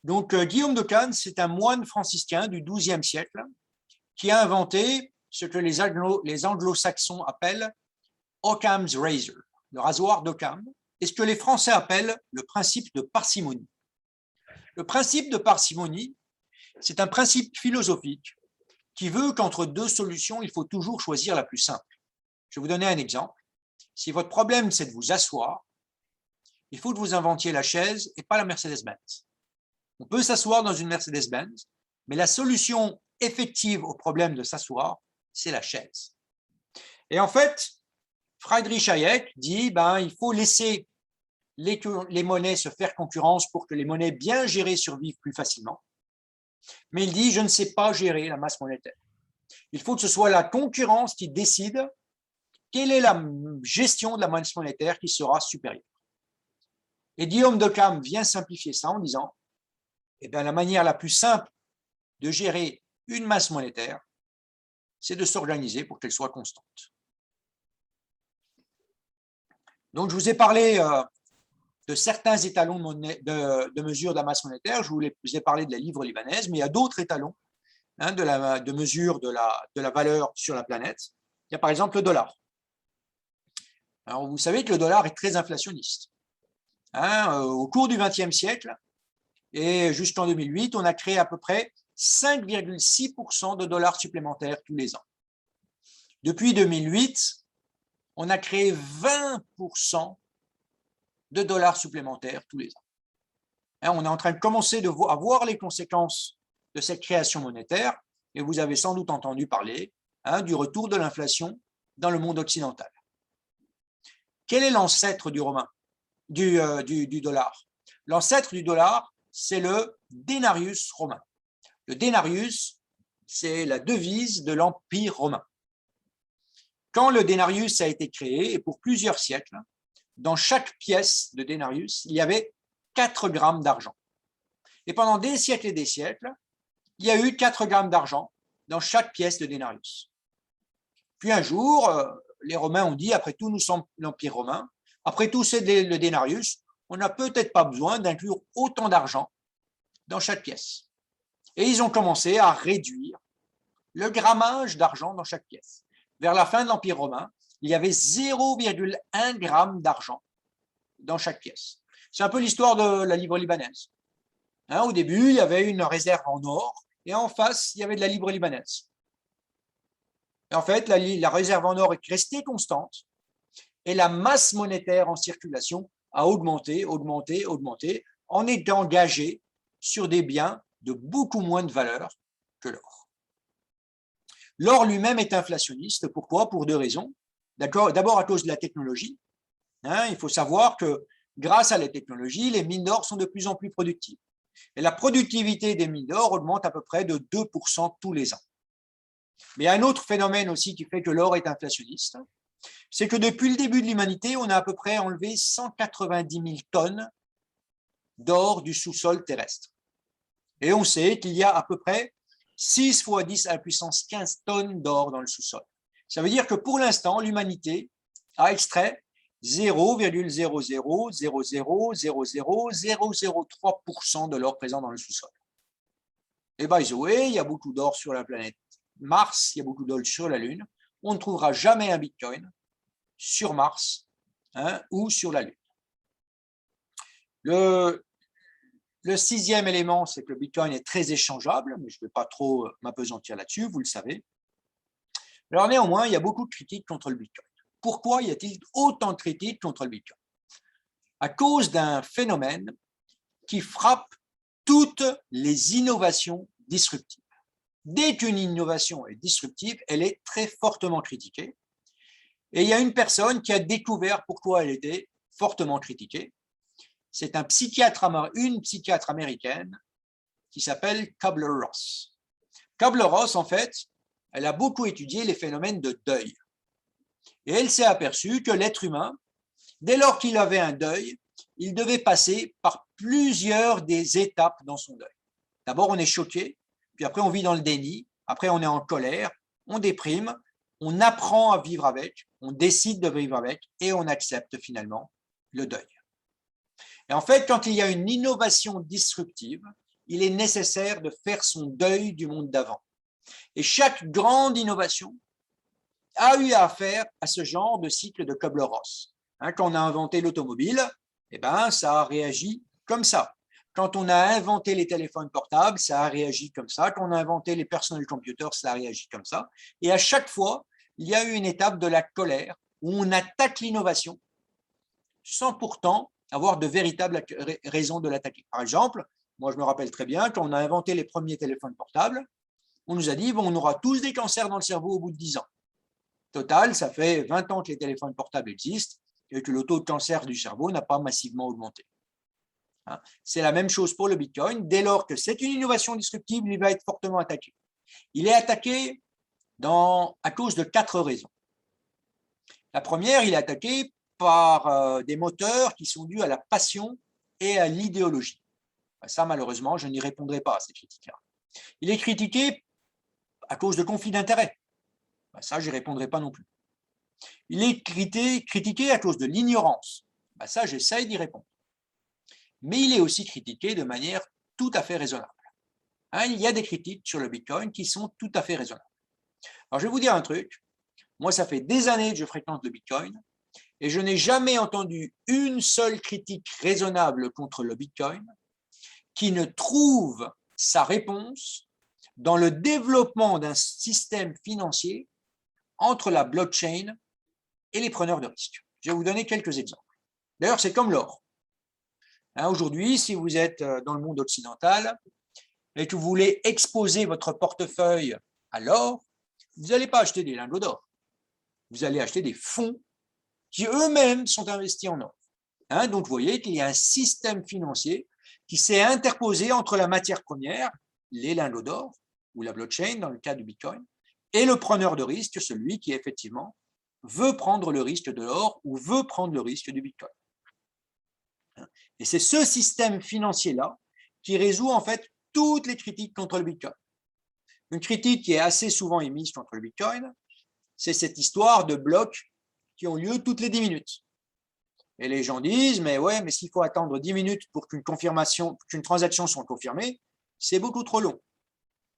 Donc, Guillaume de Cannes, c'est un moine franciscain du XIIe siècle qui a inventé ce que les anglo-saxons appellent Occam's razor, le rasoir d'Occam, et ce que les Français appellent le principe de parcimonie. Le principe de parcimonie, c'est un principe philosophique qui veut qu'entre deux solutions, il faut toujours choisir la plus simple. Je vais vous donner un exemple. Si votre problème, c'est de vous asseoir, il faut que vous inventiez la chaise et pas la Mercedes-Benz. On peut s'asseoir dans une Mercedes-Benz, mais la solution effective au problème de s'asseoir, c'est la chaise. Et en fait, Friedrich Hayek dit il faut laisser les monnaies se faire concurrence pour que les monnaies bien gérées survivent plus facilement. Mais il dit, je ne sais pas gérer la masse monétaire. Il faut que ce soit la concurrence qui décide quelle est la gestion de la masse monétaire qui sera supérieure. Et Guillaume d'Occam vient simplifier ça en disant, la manière la plus simple de gérer une masse monétaire, c'est de s'organiser pour qu'elle soit constante. Donc, je vous ai parlé de certains étalons de mesure de la masse monétaire. Je vous ai parlé de la livre libanaise, mais il y a d'autres étalons de mesure de la valeur sur la planète. Il y a par exemple le dollar. Alors, vous savez que le dollar est très inflationniste. Au cours du XXe siècle et jusqu'en 2008, on a créé à peu près 5,6% de dollars supplémentaires tous les ans. Depuis 2008, on a créé 20% de dollars supplémentaires tous les ans. On est en train de commencer à voir les conséquences de cette création monétaire, et vous avez sans doute entendu parler du retour de l'inflation dans le monde occidental. Quel est l'ancêtre du dollar? L'ancêtre du dollar, c'est le denarius romain. Le denarius, c'est la devise de l'Empire romain. Quand le denarius a été créé, et pour plusieurs siècles, dans chaque pièce de denarius, il y avait 4 grammes d'argent. Et pendant des siècles et des siècles, il y a eu 4 grammes d'argent dans chaque pièce de denarius. Puis un jour, les Romains ont dit, après tout, nous sommes l'Empire romain, après tout, c'est le denarius, on n'a peut-être pas besoin d'inclure autant d'argent dans chaque pièce. Et ils ont commencé à réduire le grammage d'argent dans chaque pièce. Vers la fin de l'Empire romain, il y avait 0,1 gramme d'argent dans chaque pièce. C'est un peu l'histoire de la livre libanaise. Au début, il y avait une réserve en or et en face, il y avait de la livre libanaise. Et en fait, la réserve en or est restée constante et la masse monétaire en circulation a augmenté, en étant gagée sur des biens de beaucoup moins de valeur que l'or. L'or lui-même est inflationniste. Pourquoi? Pour 2 raisons. D'abord à cause de la technologie. Il faut savoir que grâce à la technologie, les mines d'or sont de plus en plus productives. Et la productivité des mines d'or augmente à peu près de 2% tous les ans. Mais il y a un autre phénomène aussi qui fait que l'or est inflationniste, c'est que depuis le début de l'humanité, on a à peu près enlevé 190 000 tonnes d'or du sous-sol terrestre. Et on sait qu'il y a à peu près 6 fois 10 à la puissance 15 tonnes d'or dans le sous-sol. Ça veut dire que pour l'instant, l'humanité a extrait 0,000000003% de l'or présent dans le sous-sol. Et by the way, il y a beaucoup d'or sur la planète Mars, il y a beaucoup d'or sur la Lune. On ne trouvera jamais un Bitcoin sur Mars ou sur la Lune. Le 6e élément, c'est que le Bitcoin est très échangeable, mais je ne vais pas trop m'appesantir là-dessus, vous le savez. Alors néanmoins, il y a beaucoup de critiques contre le Bitcoin. Pourquoi y a-t-il autant de critiques contre le Bitcoin? À cause d'un phénomène qui frappe toutes les innovations disruptives. Dès qu'une innovation est disruptive, elle est très fortement critiquée. Et il y a une personne qui a découvert pourquoi elle était fortement critiquée. C'est une psychiatre américaine qui s'appelle Kubler-Ross. Kubler-Ross, en fait, elle a beaucoup étudié les phénomènes de deuil. Et elle s'est aperçue que l'être humain, dès lors qu'il avait un deuil, il devait passer par plusieurs des étapes dans son deuil. D'abord, on est choqué, puis après, on vit dans le déni, après, on est en colère, on déprime, on apprend à vivre avec, on décide de vivre avec et on accepte finalement le deuil. Et en fait, quand il y a une innovation disruptive, il est nécessaire de faire son deuil du monde d'avant. Et chaque grande innovation a eu affaire à ce genre de cycle de Kubler-Ross. Quand on a inventé l'automobile, eh ben, ça a réagi comme ça. Quand on a inventé les téléphones portables, ça a réagi comme ça. Quand on a inventé les personal computers, ça a réagi comme ça. Et à chaque fois, il y a eu une étape de la colère où on attaque l'innovation sans pourtant avoir de véritables raisons de l'attaquer. Par exemple, moi je me rappelle très bien, quand on a inventé les premiers téléphones portables, on nous a dit bon, on aura tous des cancers dans le cerveau au bout de 10 ans. Total, ça fait 20 ans que les téléphones portables existent et que le taux de cancer du cerveau n'a pas massivement augmenté. C'est la même chose pour le Bitcoin. Dès lors que c'est une innovation disruptive, il va être fortement attaqué. Il est attaqué à cause de 4 raisons. La première, il est attaqué par des moteurs qui sont dus à la passion et à l'idéologie. Ça, malheureusement, je n'y répondrai pas à ces critiques-là. Il est critiqué à cause de conflits d'intérêts. Ça, je n'y répondrai pas non plus. Il est critiqué à cause de l'ignorance. Ça, j'essaye d'y répondre. Mais il est aussi critiqué de manière tout à fait raisonnable. Il y a des critiques sur le Bitcoin qui sont tout à fait raisonnables. Alors, je vais vous dire un truc. Moi, ça fait des années que je fréquente le Bitcoin et je n'ai jamais entendu une seule critique raisonnable contre le Bitcoin qui ne trouve sa réponse dans le développement d'un système financier entre la blockchain et les preneurs de risques. Je vais vous donner quelques exemples. D'ailleurs, c'est comme l'or. Aujourd'hui, si vous êtes dans le monde occidental et que vous voulez exposer votre portefeuille à l'or, vous n'allez pas acheter des lingots d'or. Vous allez acheter des fonds qui eux-mêmes sont investis en or. Donc, vous voyez qu'il y a un système financier qui s'est interposé entre la matière première, les lingots d'or, ou la blockchain dans le cas du Bitcoin, et le preneur de risque, celui qui effectivement veut prendre le risque de l'or ou veut prendre le risque du Bitcoin. Et c'est ce système financier-là qui résout en fait toutes les critiques contre le Bitcoin. Une critique qui est assez souvent émise contre le Bitcoin, c'est cette histoire de blocs qui ont lieu toutes les 10 minutes. Et les gens disent, mais ouais, mais s'il faut attendre 10 minutes pour qu'une transaction soit confirmée, c'est beaucoup trop long.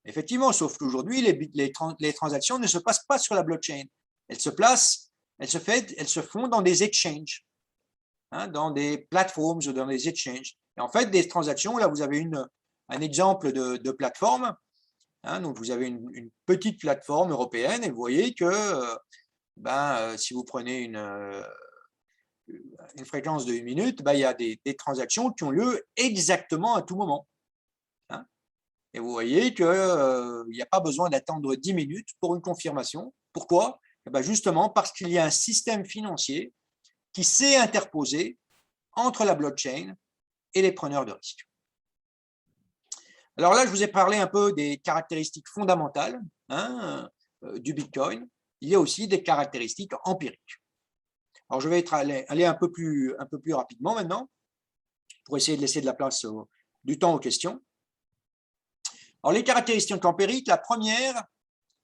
Effectivement, sauf qu'aujourd'hui, les transactions ne se passent pas sur la blockchain. Elles se font dans des exchanges, dans des plateformes ou dans des exchanges. Et en fait, des transactions, là, vous avez un exemple de plateforme. Donc, vous avez une petite plateforme européenne et vous voyez que si vous prenez une fréquence de 1 minute, il y a des transactions qui ont lieu exactement à tout moment. Et vous voyez qu'il n'y a pas besoin d'attendre 10 minutes pour une confirmation. Pourquoi? Justement parce qu'il y a un système financier qui s'est interposé entre la blockchain et les preneurs de risques. Alors là, je vous ai parlé un peu des caractéristiques fondamentales du Bitcoin. Il y a aussi des caractéristiques empiriques. Alors, je vais aller un peu plus rapidement maintenant pour essayer de laisser de la place du temps aux questions. Alors, les caractéristiques empiriques, la première,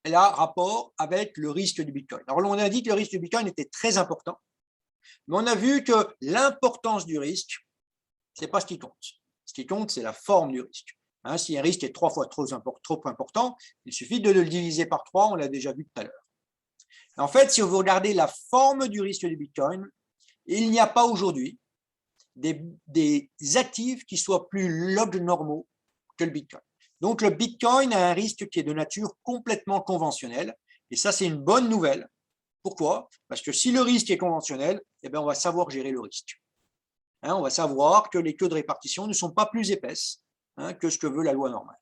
elle a rapport avec le risque du Bitcoin. Alors, on a dit que le risque du Bitcoin était très important, mais on a vu que l'importance du risque, ce n'est pas ce qui compte. Ce qui compte, c'est la forme du risque. Si un risque est 3 fois trop important, il suffit de le diviser par 3, on l'a déjà vu tout à l'heure. En fait, si vous regardez la forme du risque du Bitcoin, il n'y a pas aujourd'hui des actifs qui soient plus log normaux que le Bitcoin. Donc, le Bitcoin a un risque qui est de nature complètement conventionnelle. Et ça, c'est une bonne nouvelle. Pourquoi? Parce que si le risque est conventionnel, on va savoir gérer le risque. On va savoir que les queues de répartition ne sont pas plus épaisses que ce que veut la loi normale.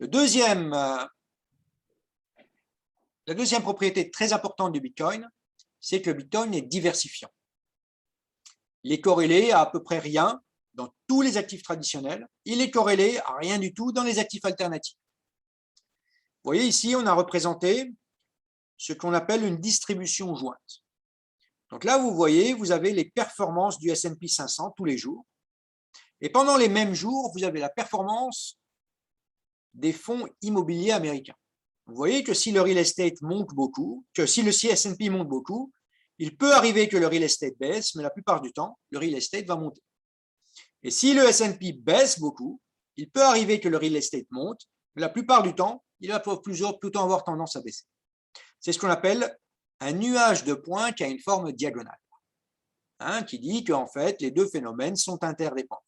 La deuxième propriété très importante du Bitcoin, c'est que le Bitcoin est diversifiant. Il est corrélé à peu près rien dans tous les actifs traditionnels. Il est corrélé à rien du tout dans les actifs alternatifs. Vous voyez ici, on a représenté ce qu'on appelle une distribution jointe. Donc là, vous voyez, vous avez les performances du S&P 500 tous les jours. Et pendant les mêmes jours, vous avez la performance des fonds immobiliers américains. Vous voyez que si le real estate monte beaucoup, que si le S&P monte beaucoup, il peut arriver que le real estate baisse, mais la plupart du temps, le real estate va monter. Et si le S&P baisse beaucoup, il peut arriver que le real estate monte, mais la plupart du temps, il va plutôt avoir tendance à baisser. C'est ce qu'on appelle un nuage de points qui a une forme diagonale, qui dit qu'en fait, les deux phénomènes sont interdépendants.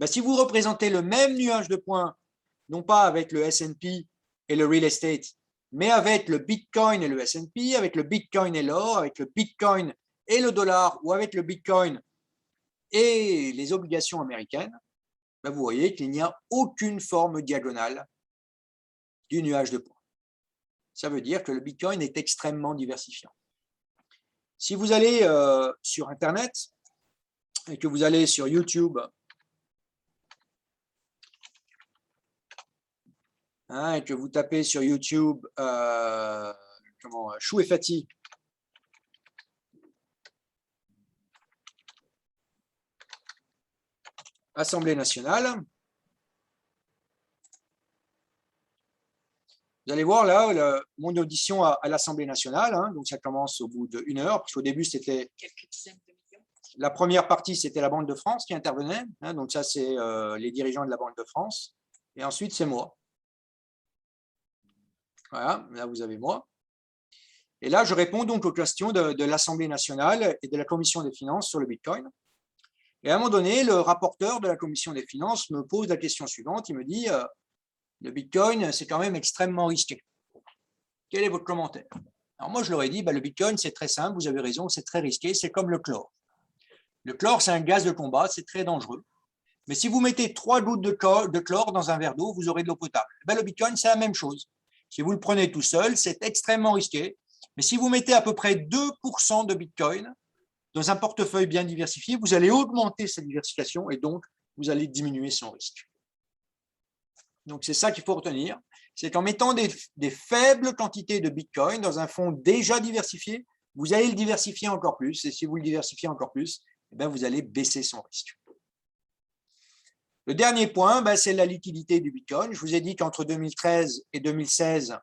Si vous représentez le même nuage de points, non pas avec le S&P et le real estate, mais avec le Bitcoin et le S&P, avec le Bitcoin et l'or, avec le Bitcoin et le dollar, ou avec le Bitcoin et les obligations américaines, vous voyez qu'il n'y a aucune forme diagonale du nuage de points. Ça veut dire que le Bitcoin est extrêmement diversifiant. Si vous allez sur Internet et que vous allez sur YouTube, et que vous tapez sur YouTube Chou et Fati, Assemblée nationale, vous allez voir là mon audition à l'Assemblée nationale, donc ça commence au bout d'1 heure, parce qu'au début c'était la première partie, c'était la Banque de France qui intervenait, donc ça c'est les dirigeants de la Banque de France, et ensuite c'est moi. Voilà, là vous avez moi. Et là je réponds donc aux questions de l'Assemblée nationale et de la Commission des finances sur le Bitcoin. Et à un moment donné, le rapporteur de la Commission des finances me pose la question suivante, il me dit le Bitcoin, c'est quand même extrêmement risqué. Quel est votre commentaire? Alors moi, je leur ai dit, le Bitcoin, c'est très simple, vous avez raison, c'est très risqué, c'est comme le chlore. Le chlore, c'est un gaz de combat, c'est très dangereux. Mais si vous mettez 3 gouttes de chlore dans un verre d'eau, vous aurez de l'eau potable. Le Bitcoin, c'est la même chose. Si vous le prenez tout seul, c'est extrêmement risqué. Mais si vous mettez à peu près 2% de Bitcoin dans un portefeuille bien diversifié, vous allez augmenter cette diversification et donc vous allez diminuer son risque. Donc, c'est ça qu'il faut retenir, c'est qu'en mettant des faibles quantités de Bitcoin dans un fonds déjà diversifié, vous allez le diversifier encore plus. Et si vous le diversifiez encore plus, vous allez baisser son risque. Le dernier point, c'est la liquidité du Bitcoin. Je vous ai dit qu'entre 2013 et 2016,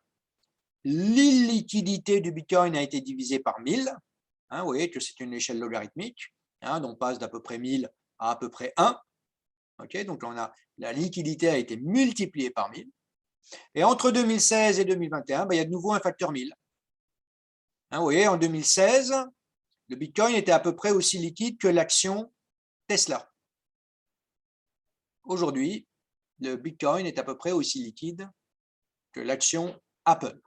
l'illiquidité du Bitcoin a été divisée par 1000. Vous voyez que c'est une échelle logarithmique. Donc, on passe d'à peu près 1000 à peu près 1. Donc, la liquidité a été multipliée par 1000. Et entre 2016 et 2021, il y a de nouveau un facteur 1000. Vous voyez, en 2016, le Bitcoin était à peu près aussi liquide que l'action Tesla. Aujourd'hui, le Bitcoin est à peu près aussi liquide que l'action Apple,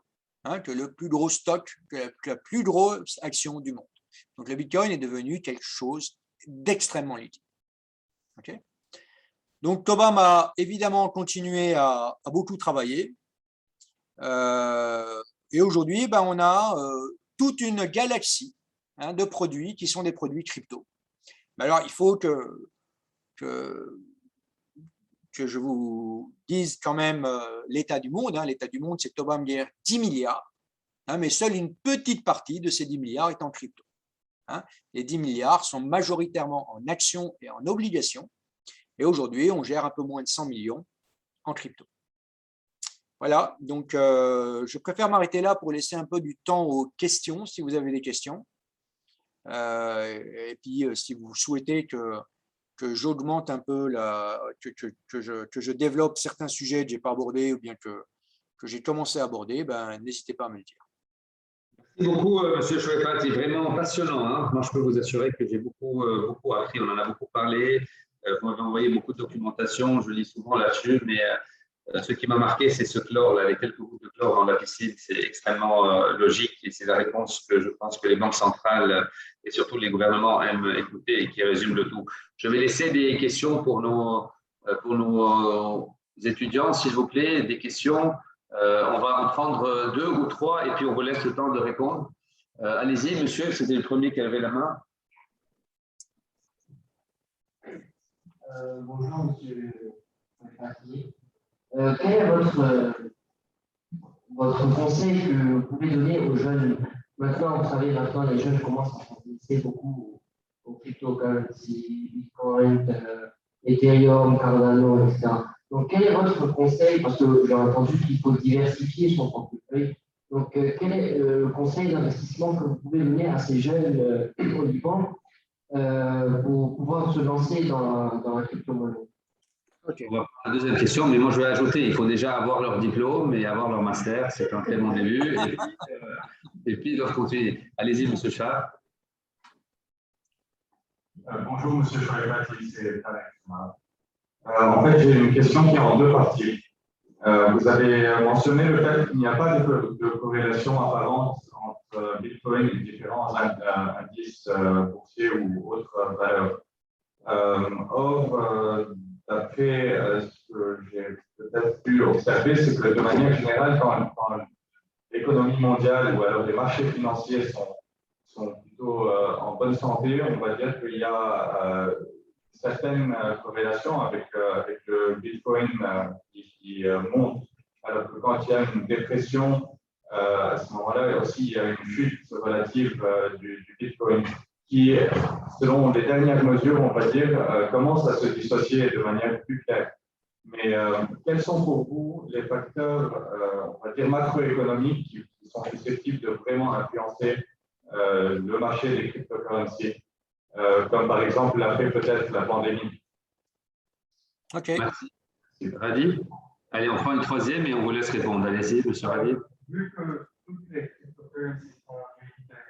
que le plus gros stock, que la plus grosse action du monde. Donc, le Bitcoin est devenu quelque chose d'extrêmement liquide. Donc, Tobam a évidemment continué à beaucoup travailler. Et aujourd'hui, on a toute une galaxie de produits qui sont des produits crypto. Alors, il faut que je vous dise quand même l'état du monde. L'état du monde, c'est que Tobam gère 10 milliards, mais seule une petite partie de ces 10 milliards est en crypto. Les 10 milliards sont majoritairement en actions et en obligations. Et aujourd'hui, on gère un peu moins de 100 millions en crypto. Voilà, donc je préfère m'arrêter là pour laisser un peu du temps aux questions, si vous avez des questions. Et puis, si vous souhaitez que j'augmente un peu, que je développe certains sujets que je n'ai pas abordés ou bien que j'ai commencé à aborder, n'hésitez pas à me le dire. Merci beaucoup, M. Chouefat, c'est vraiment passionnant. Moi, je peux vous assurer que j'ai beaucoup appris, on en a beaucoup parlé. Vous m'avez envoyé beaucoup de documentation, je lis souvent là-dessus, mais ce qui m'a marqué, c'est ce chlore, les quelques gouttes de chlore dans la piscine, c'est extrêmement logique et c'est la réponse que je pense que les banques centrales et surtout les gouvernements aiment écouter et qui résume le tout. Je vais laisser des questions pour nos étudiants, s'il vous plaît, des questions. On va en prendre 2 ou 3 et puis on vous laisse le temps de répondre. Allez-y, monsieur, c'était le premier qui avait la main. Bonjour, monsieur Fati. Quel est votre conseil que vous pouvez donner aux jeunes? Maintenant, vous savez, les jeunes commencent à s'intéresser beaucoup aux cryptocurrencies, Bitcoin, Ethereum, Cardano, etc. Donc, quel est votre conseil? Parce que j'ai entendu qu'il faut diversifier son portefeuille. Donc, quel est le conseil d'investissement que vous pouvez donner à ces jeunes au Liban pour pouvoir se lancer dans la crypto-monnaie? On va prendre la deuxième question, mais moi je vais ajouter, il faut déjà avoir leur diplôme et avoir leur master, c'est un très bon début, et puis ils doivent continuer. Allez-y, monsieur Char. Bonjour, monsieur Chouaïbati, c'est Tarek. En fait, j'ai une question qui est en deux parties. Vous avez mentionné le fait qu'il n'y a pas de corrélation apparente entre Bitcoin et différents indices boursiers ou autres valeurs. Or, d'après ce que j'ai peut-être pu observer, c'est que de manière générale, quand l'économie mondiale ou alors les marchés financiers sont plutôt en bonne santé, on va dire qu'il y a certaines corrélations avec le Bitcoin qui monte, alors que quand il y a une dépression, à ce moment-là aussi il y a une chute relative du Bitcoin qui, selon les dernières mesures, on va dire, commence à se dissocier de manière plus claire. Mais quels sont pour vous les facteurs, on va dire, macroéconomiques qui sont susceptibles de vraiment influencer le marché des cryptocurrencies, comme par exemple l'a fait peut-être la pandémie? OK. Merci. Radi. Allez, on prend une troisième et on vous laisse répondre. Allez-y, monsieur Radi. Vu que toutes les cryptocurrencies sont américaines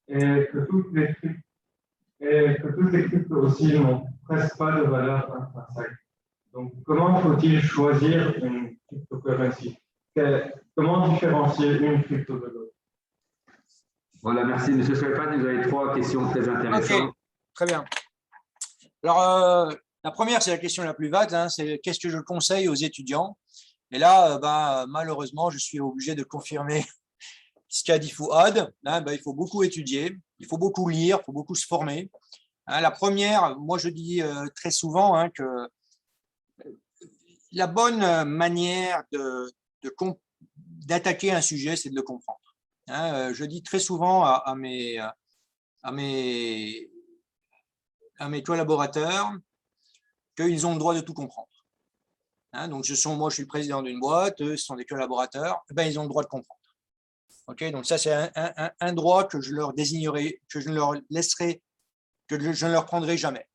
et que toutes les cryptos aussi n'ont presque pas de valeur intrinsèque, donc comment faut-il choisir une cryptocurrency? Comment différencier une crypto de l'autre? Voilà, merci. Monsieur Chouaïbati, vous avez trois questions très intéressantes. OK, très bien. Alors, la première, c'est la question la plus vague, hein, c'est qu'est-ce que je conseille aux étudiants? Et là, malheureusement, je suis obligé de confirmer ce qu'a dit Fouad. Hein, il faut beaucoup étudier, il faut beaucoup lire, il faut beaucoup se former. Hein, la première, moi je dis très souvent hein, que la bonne manière d'attaquer un sujet, c'est de le comprendre. Hein, je dis très souvent à mes collaborateurs qu'ils ont le droit de tout comprendre. Hein, donc, moi, je suis le président d'une boîte, eux, ce sont des collaborateurs, ils ont le droit de comprendre. Okay, donc, ça, c'est un droit que je leur désignerai, que je ne leur laisserai, que je ne leur prendrai jamais.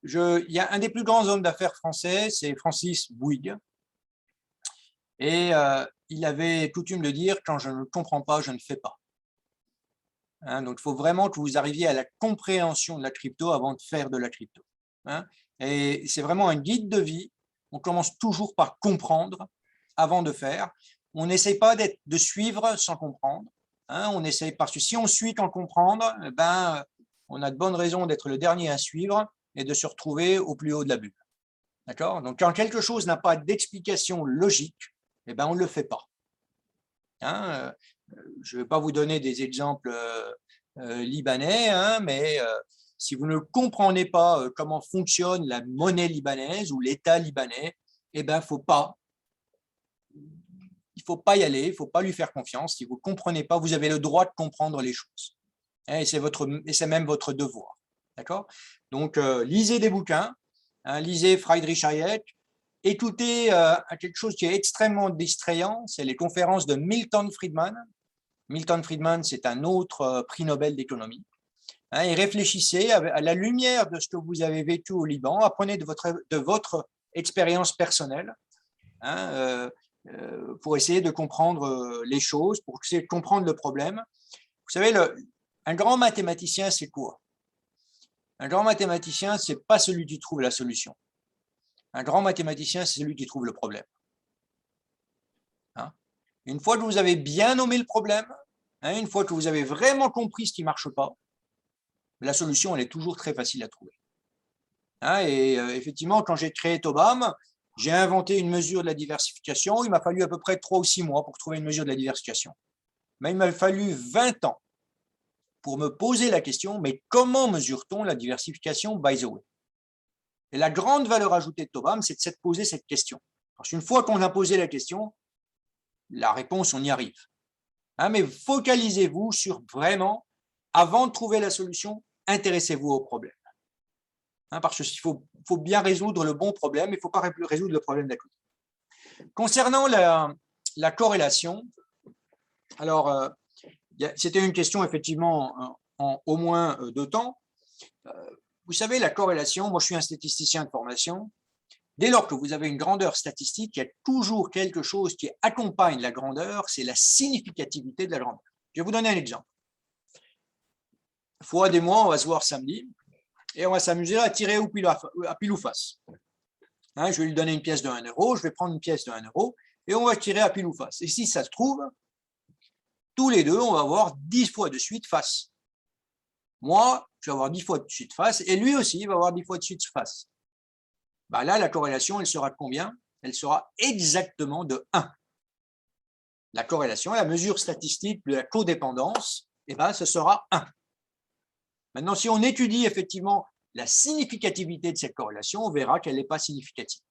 Il y a un des plus grands hommes d'affaires français, c'est Francis Bouygues. Et il avait coutume de dire, quand je ne comprends pas, je ne fais pas. Hein, donc, il faut vraiment que vous arriviez à la compréhension de la crypto avant de faire de la crypto. Hein, et c'est vraiment un guide de vie. On commence toujours par comprendre avant de faire. On n'essaie pas de suivre sans comprendre. Hein, on essaie, parce que si on suit sans comprendre, on a de bonnes raisons d'être le dernier à suivre et de se retrouver au plus haut de la bulle. D'accord? Donc, quand quelque chose n'a pas d'explication logique, on ne le fait pas. Hein, je ne vais pas vous donner des exemples libanais, hein, mais si vous ne comprenez pas comment fonctionne la monnaie libanaise ou l'État libanais, il ne faut pas y aller, il ne faut pas lui faire confiance. Si vous ne comprenez pas, vous avez le droit de comprendre les choses. Hein, et c'est même votre devoir. D'accord? Donc, lisez des bouquins, hein, lisez Friedrich Hayek, écoutez quelque chose qui est extrêmement distrayant, c'est les conférences de Milton Friedman. Milton Friedman, c'est un autre prix Nobel d'économie. Hein, et réfléchissez à la lumière de ce que vous avez vécu au Liban, apprenez de votre expérience personnelle hein, pour essayer de comprendre les choses, pour essayer de comprendre le problème. Vous savez, un grand mathématicien, c'est quoi? Un grand mathématicien, ce n'est pas celui qui trouve la solution. Un grand mathématicien, c'est celui qui trouve le problème. Hein? Une fois que vous avez bien nommé le problème, hein, une fois que vous avez vraiment compris ce qui ne marche pas, la solution, elle est toujours très facile à trouver. Hein, et effectivement, quand j'ai créé Tobam, j'ai inventé une mesure de la diversification. Il m'a fallu à peu près 3 ou 6 mois pour trouver une mesure de la diversification. Mais il m'a fallu 20 ans pour me poser la question, mais comment mesure-t-on la diversification by the way? Et la grande valeur ajoutée de Tobam, c'est de se poser cette question. Parce qu'une fois qu'on a posé la question, la réponse, on y arrive. Hein, mais focalisez-vous sur vraiment, avant de trouver la solution, intéressez-vous au problème. parce qu'il faut bien résoudre le bon problème, il ne faut pas résoudre le problème d'à côté. Concernant la corrélation, alors, c'était une question effectivement en au moins 2 temps. Vous savez, la corrélation, moi je suis un statisticien de formation, dès lors que vous avez une grandeur statistique, il y a toujours quelque chose qui accompagne la grandeur, c'est la significativité de la grandeur. Je vais vous donner un exemple. Fouad et moi, on va se voir samedi et on va s'amuser à tirer à pile ou face. Je vais lui donner une pièce de 1 euro, je vais prendre une pièce de 1 euro et on va tirer à pile ou face. Et si ça se trouve, tous les deux, on va avoir 10 fois de suite face. Moi, je vais avoir 10 fois de suite face et lui aussi, il va avoir 10 fois de suite face. Bah là, la corrélation, elle sera de combien? Elle sera exactement de 1. La corrélation, la mesure statistique de la codépendance, ce sera 1. Maintenant, si on étudie effectivement la significativité de cette corrélation, on verra qu'elle n'est pas significative.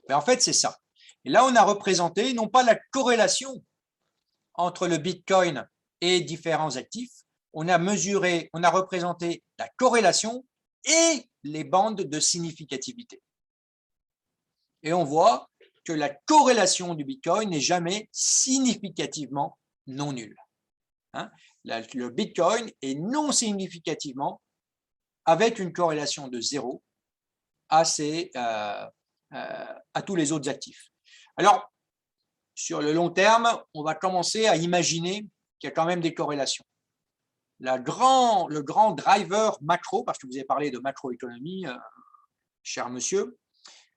Mais en fait, c'est ça. Et là, on a représenté non pas la corrélation entre le Bitcoin et différents actifs, on a représenté la corrélation et les bandes de significativité. Et on voit que la corrélation du Bitcoin n'est jamais significativement non nulle. Le Bitcoin est non significativement avec une corrélation de 0 à tous les autres actifs. Alors, sur le long terme, on va commencer à imaginer qu'il y a quand même des corrélations. Le grand driver macro, parce que vous avez parlé de macroéconomie, cher monsieur,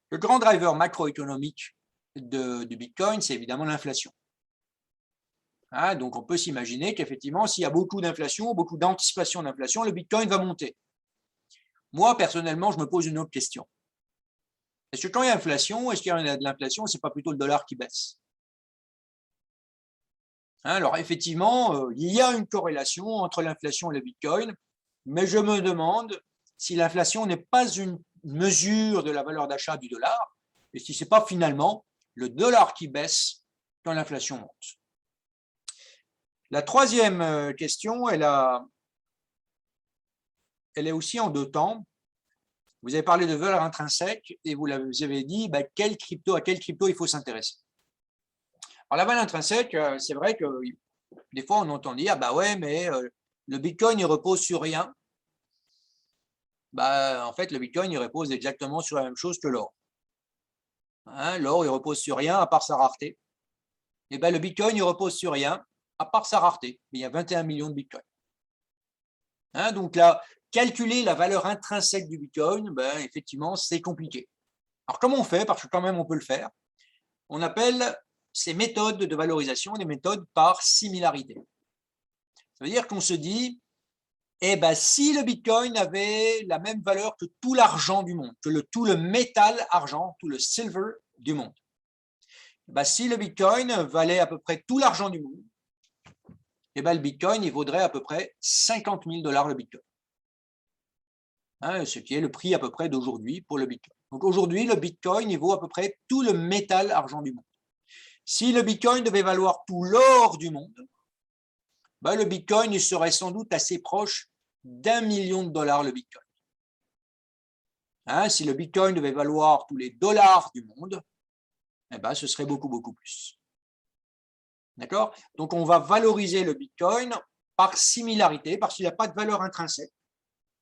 le grand driver macroéconomique du Bitcoin, c'est évidemment l'inflation. Donc, on peut s'imaginer qu'effectivement, s'il y a beaucoup d'inflation, beaucoup d'anticipation d'inflation, le Bitcoin va monter. Moi, personnellement, je me pose une autre question. Est-ce que quand il y a inflation, est-ce qu'il y a de l'inflation, ce n'est pas plutôt le dollar qui baisse? Alors, effectivement, il y a une corrélation entre l'inflation et le Bitcoin, mais je me demande si l'inflation n'est pas une mesure de la valeur d'achat du dollar, et si ce n'est pas finalement le dollar qui baisse quand l'inflation monte. La troisième question, elle est aussi en 2 temps. Vous avez parlé de valeur intrinsèque et vous avez dit à quelle crypto il faut s'intéresser. Alors la valeur intrinsèque, c'est vrai que des fois on entend dire ouais, mais le Bitcoin il repose sur rien. En fait, le Bitcoin il repose exactement sur la même chose que l'or. L'or il repose sur rien à part sa rareté. Et le Bitcoin il repose sur rien à part sa rareté. Il y a 21 millions de Bitcoin. Donc là, calculer la valeur intrinsèque du Bitcoin, effectivement, c'est compliqué. Alors, comment on fait? Parce que quand même, on peut le faire. On appelle ces méthodes de valorisation des méthodes par similarité. Ça veut dire qu'on se dit, si le Bitcoin avait la même valeur que tout l'argent du monde, que tout le métal argent, tout le silver du monde, si le Bitcoin valait à peu près tout l'argent du monde, le Bitcoin, il vaudrait à peu près 50 000 $ le Bitcoin. Ce qui est le prix à peu près d'aujourd'hui pour le Bitcoin. Donc aujourd'hui, le Bitcoin, il vaut à peu près tout le métal argent du monde. Si le Bitcoin devait valoir tout l'or du monde, le Bitcoin il serait sans doute assez proche d'1 million de dollars le Bitcoin. Si le Bitcoin devait valoir tous les dollars du monde, ce serait beaucoup, beaucoup plus. D'accord? Donc, on va valoriser le Bitcoin par similarité, parce qu'il n'a pas de valeur intrinsèque,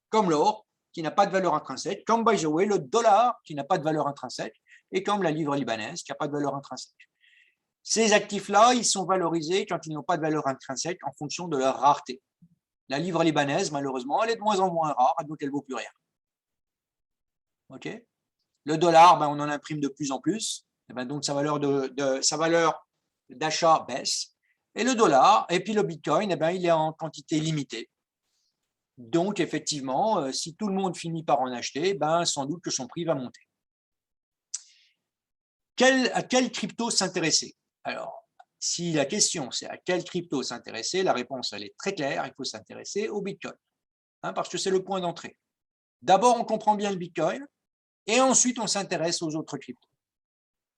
comme l'or, qui n'a pas de valeur intrinsèque, comme, by the way, le dollar, qui n'a pas de valeur intrinsèque, et comme la livre libanaise, qui n'a pas de valeur intrinsèque. Ces actifs-là, ils sont valorisés quand ils n'ont pas de valeur intrinsèque en fonction de leur rareté. La livre libanaise, malheureusement, elle est de moins en moins rare, donc elle ne vaut plus rien. OK? Le dollar, on en imprime de plus en plus, donc sa valeur d'achat baisse, et le dollar, et puis le Bitcoin, il est en quantité limitée. Donc, effectivement, si tout le monde finit par en acheter, sans doute que son prix va monter. À quelle crypto s'intéresser? Alors, si la question c'est à quelle crypto s'intéresser, la réponse elle est très claire, il faut s'intéresser au Bitcoin, parce que c'est le point d'entrée. D'abord, on comprend bien le Bitcoin, et ensuite, on s'intéresse aux autres cryptos.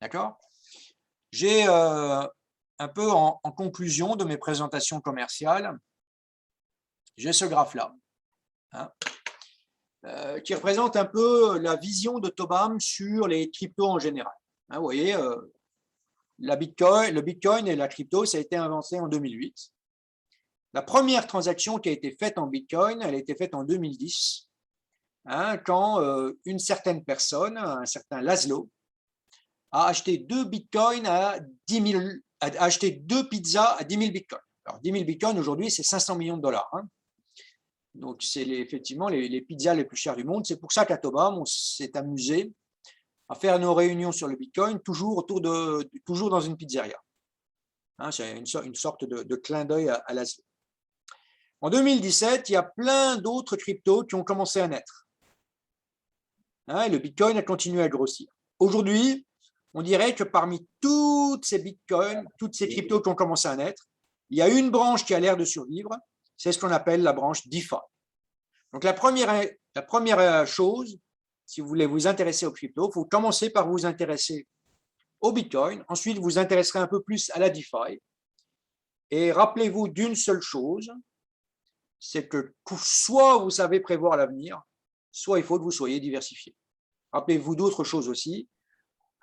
D'accord? J'ai un peu en conclusion de mes présentations commerciales, j'ai ce graphe-là. qui représente un peu la vision de Tobam sur les cryptos en général. Hein, vous voyez, le Bitcoin et la crypto, ça a été inventé en 2008. La première transaction qui a été faite en Bitcoin, elle a été faite en 2010, hein, quand une certaine personne, un certain Laszlo, a acheté 2 bitcoins à 10 000, a acheté 2 pizzas à 10 000 bitcoins. Alors 10 000 bitcoins aujourd'hui, c'est 500 millions de dollars. Hein. Donc c'est effectivement les pizzas les plus chères du monde. C'est pour ça qu'à Tobam, on s'est amusé à faire nos réunions sur le bitcoin toujours dans une pizzeria. Hein, c'est une sorte de clin d'œil à Laszlo. En 2017, il y a plein d'autres cryptos qui ont commencé à naître. Hein, et le bitcoin a continué à grossir. Aujourd'hui, on dirait que parmi toutes ces bitcoins, toutes ces cryptos qui ont commencé à naître, il y a une branche qui a l'air de survivre, c'est ce qu'on appelle la branche DeFi. Donc la première chose, si vous voulez vous intéresser aux cryptos, il faut commencer par vous intéresser au bitcoin, ensuite vous vous intéresserez un peu plus à la DeFi, et rappelez-vous d'une seule chose, c'est que soit vous savez prévoir l'avenir, soit il faut que vous soyez diversifié. Rappelez-vous d'autres choses aussi,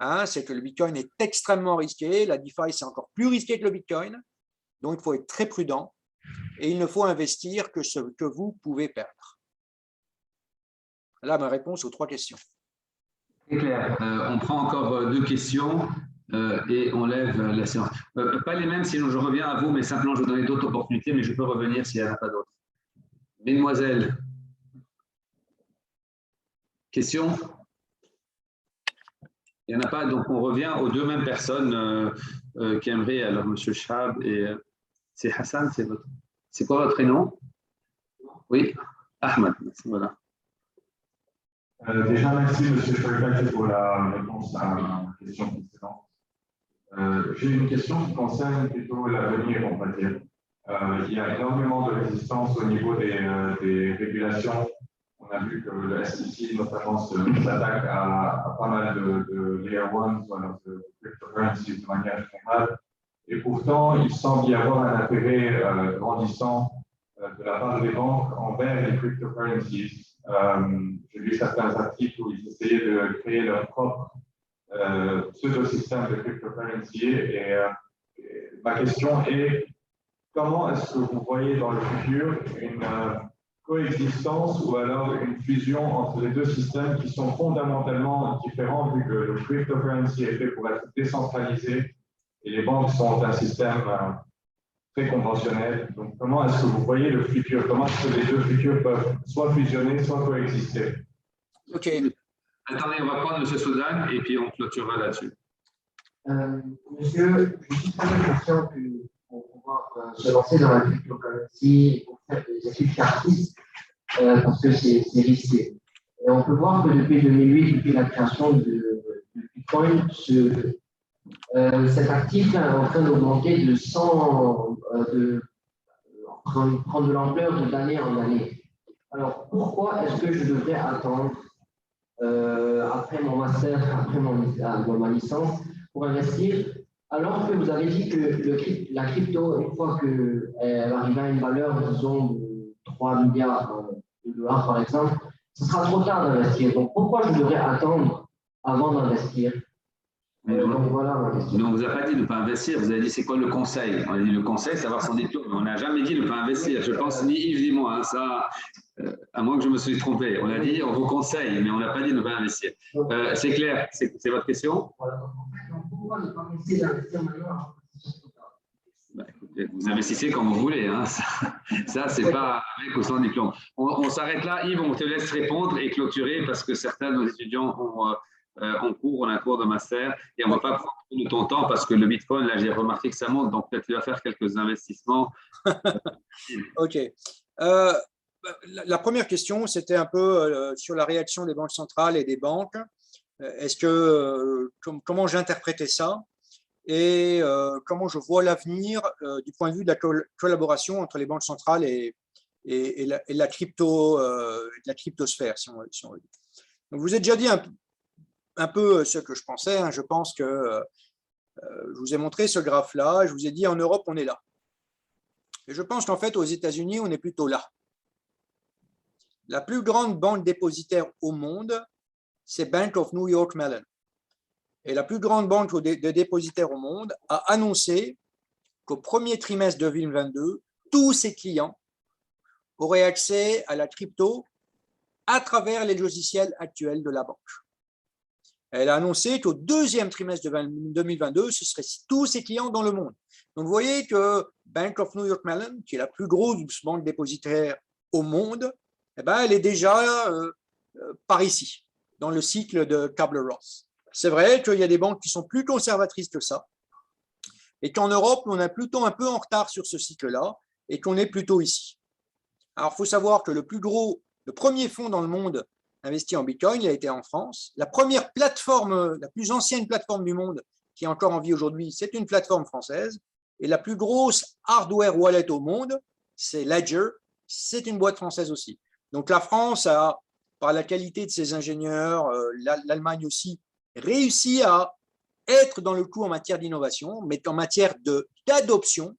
hein, c'est que le Bitcoin est extrêmement risqué, la DeFi c'est encore plus risqué que le Bitcoin, donc il faut être très prudent et il ne faut investir que ce que vous pouvez perdre. Là, ma réponse aux 3 questions. C'est clair. On prend encore 2 questions et on lève la séance. Pas les mêmes, sinon je reviens à vous, mais simplement je vais donner d'autres opportunités, mais je peux revenir s'il n'y en a pas d'autres. Mesdemoiselles, question? Il n'y en a pas, donc on revient aux 2 mêmes personnes qui aimeraient, alors M. Chab et c'est Hassan, c'est quoi votre prénom? Oui, Ahmed, voilà. Déjà, merci M. Choukati pour la réponse à la question précédente. J'ai une question qui concerne plutôt l'avenir, on va dire. Il y a énormément de résistance au niveau des régulations. On a vu que le SEC, notamment, s'attaque à pas mal de layer ones, ou alors de cryptocurrencies de manière générale. Et pourtant, il semble y avoir un intérêt grandissant de la part des banques envers les cryptocurrencies. J'ai lu certains articles où ils essayaient de créer leur propre pseudo-système de cryptocurrency. Et ma question est, comment est-ce que vous voyez dans le futur une coexistence ou alors une fusion entre les 2 systèmes qui sont fondamentalement différents, vu que le cryptocurrency est fait pour être décentralisé et les banques sont un système très conventionnel. Donc, comment est-ce que vous voyez le futur? Comment est-ce que les 2 futurs peuvent soit fusionner, soit coexister? OK. Attendez, on va prendre M. Soudan et puis on clôturera là-dessus. Monsieur, je suis très conscient que pour pouvoir se lancer dans la cryptocurrency, pour faire des études d'artistes, parce que c'est risqué. Et on peut voir que depuis 2008, depuis la création de Bitcoin, cet actif est en train d'augmenter de 100, prendre de l'ampleur d'année en année. Alors, pourquoi est-ce que je devrais attendre après mon master, après ma licence, pour investir, alors que vous avez dit que la crypto, une fois qu'elle arrive à une valeur, disons, de 3 milliards de dollars, par exemple, ce sera trop tard d'investir. Donc, pourquoi je devrais attendre avant d'investir? Donc, voilà ma question. Mais on ne vous a pas dit de ne pas investir, vous avez dit c'est quoi le conseil? On a dit le conseil, c'est avoir son diplôme, mais on n'a jamais dit de ne pas investir. Je pense ni Yves ni moi, hein, ça, à moins que je me suis trompé. On a dit on vous conseille, mais on n'a pas dit de ne pas investir. C'est clair, c'est votre question? Voilà. Donc, pourquoi ne pas essayer d'investir maintenant? Bah, écoutez, vous investissez comme vous voulez, hein. Ça c'est pas avec ou sans diplôme. On s'arrête là, Yves, on te laisse répondre et clôturer parce que certains de nos étudiants ont un cours de master et on ne va pas prendre tout de ton temps parce que le Bitcoin, là j'ai remarqué que ça monte, donc peut-être tu vas faire quelques investissements. OK. La première question, c'était un peu sur la réaction des banques centrales et des banques. Est-ce que comment j'interprétais ça et comment je vois l'avenir du point de vue de la collaboration entre les banques centrales et la cryptosphère, si on veut dire. Donc, vous avez déjà dit un peu ce que je pensais. Hein. Je pense que je vous ai montré ce graphe-là. Je vous ai dit en Europe, on est là. Et je pense qu'en fait, aux États-Unis, on est plutôt là. La plus grande banque dépositaire au monde, c'est Bank of New York Mellon. Et la plus grande banque de dépositaires au monde a annoncé qu'au premier trimestre de 2022, tous ses clients auraient accès à la crypto à travers les logiciels actuels de la banque. Elle a annoncé qu'au deuxième trimestre de 2022, ce seraient tous ses clients dans le monde. Donc, vous voyez que Bank of New York Mellon, qui est la plus grosse banque dépositaire au monde, eh ben, elle est déjà par ici, dans le cycle de Kübler-Ross. C'est vrai qu'il y a des banques qui sont plus conservatrices que ça, et qu'en Europe, on est plutôt un peu en retard sur ce cycle-là, et qu'on est plutôt ici. Alors, il faut savoir que le premier fonds dans le monde investi en Bitcoin, il a été en France. La première plateforme, la plus ancienne plateforme du monde qui est encore en vie aujourd'hui, c'est une plateforme française. Et la plus grosse hardware wallet au monde, c'est Ledger, c'est une boîte française aussi. Donc la France a, par la qualité de ses ingénieurs, l'Allemagne aussi, réussi à être dans le coup en matière d'innovation, mais en matière d'adoption,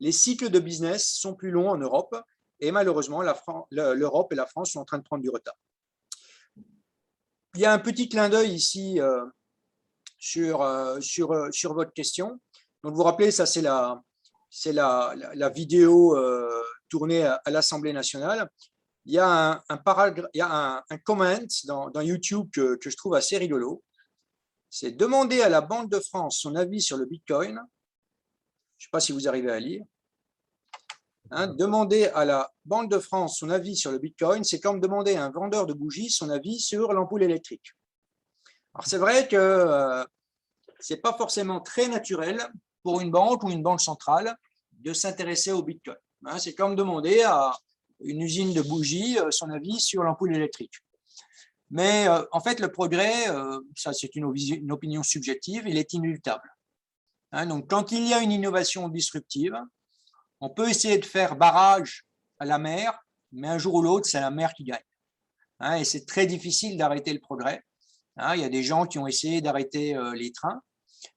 les cycles de business sont plus longs en Europe. Et malheureusement, l'Europe et la France sont en train de prendre du retard. Il y a un petit clin d'œil ici sur votre question. Donc, vous vous rappelez, ça, c'est la vidéo tournée à l'Assemblée nationale. Il y a un comment dans YouTube que je trouve assez rigolo. C'est demander à la Banque de France son avis sur le Bitcoin. Je ne sais pas si vous arrivez à lire. Demander à la Banque de France son avis sur le Bitcoin, c'est comme demander à un vendeur de bougies son avis sur l'ampoule électrique. Alors, c'est vrai que ce n'est pas forcément très naturel pour une banque ou une banque centrale de s'intéresser au Bitcoin. C'est comme demander à une usine de bougies son avis sur l'ampoule électrique. Mais en fait, le progrès, ça c'est une opinion subjective, il est inéluctable. Donc, quand il y a une innovation disruptive, on peut essayer de faire barrage à la mer, mais un jour ou l'autre, c'est la mer qui gagne. Et c'est très difficile d'arrêter le progrès. Il y a des gens qui ont essayé d'arrêter les trains,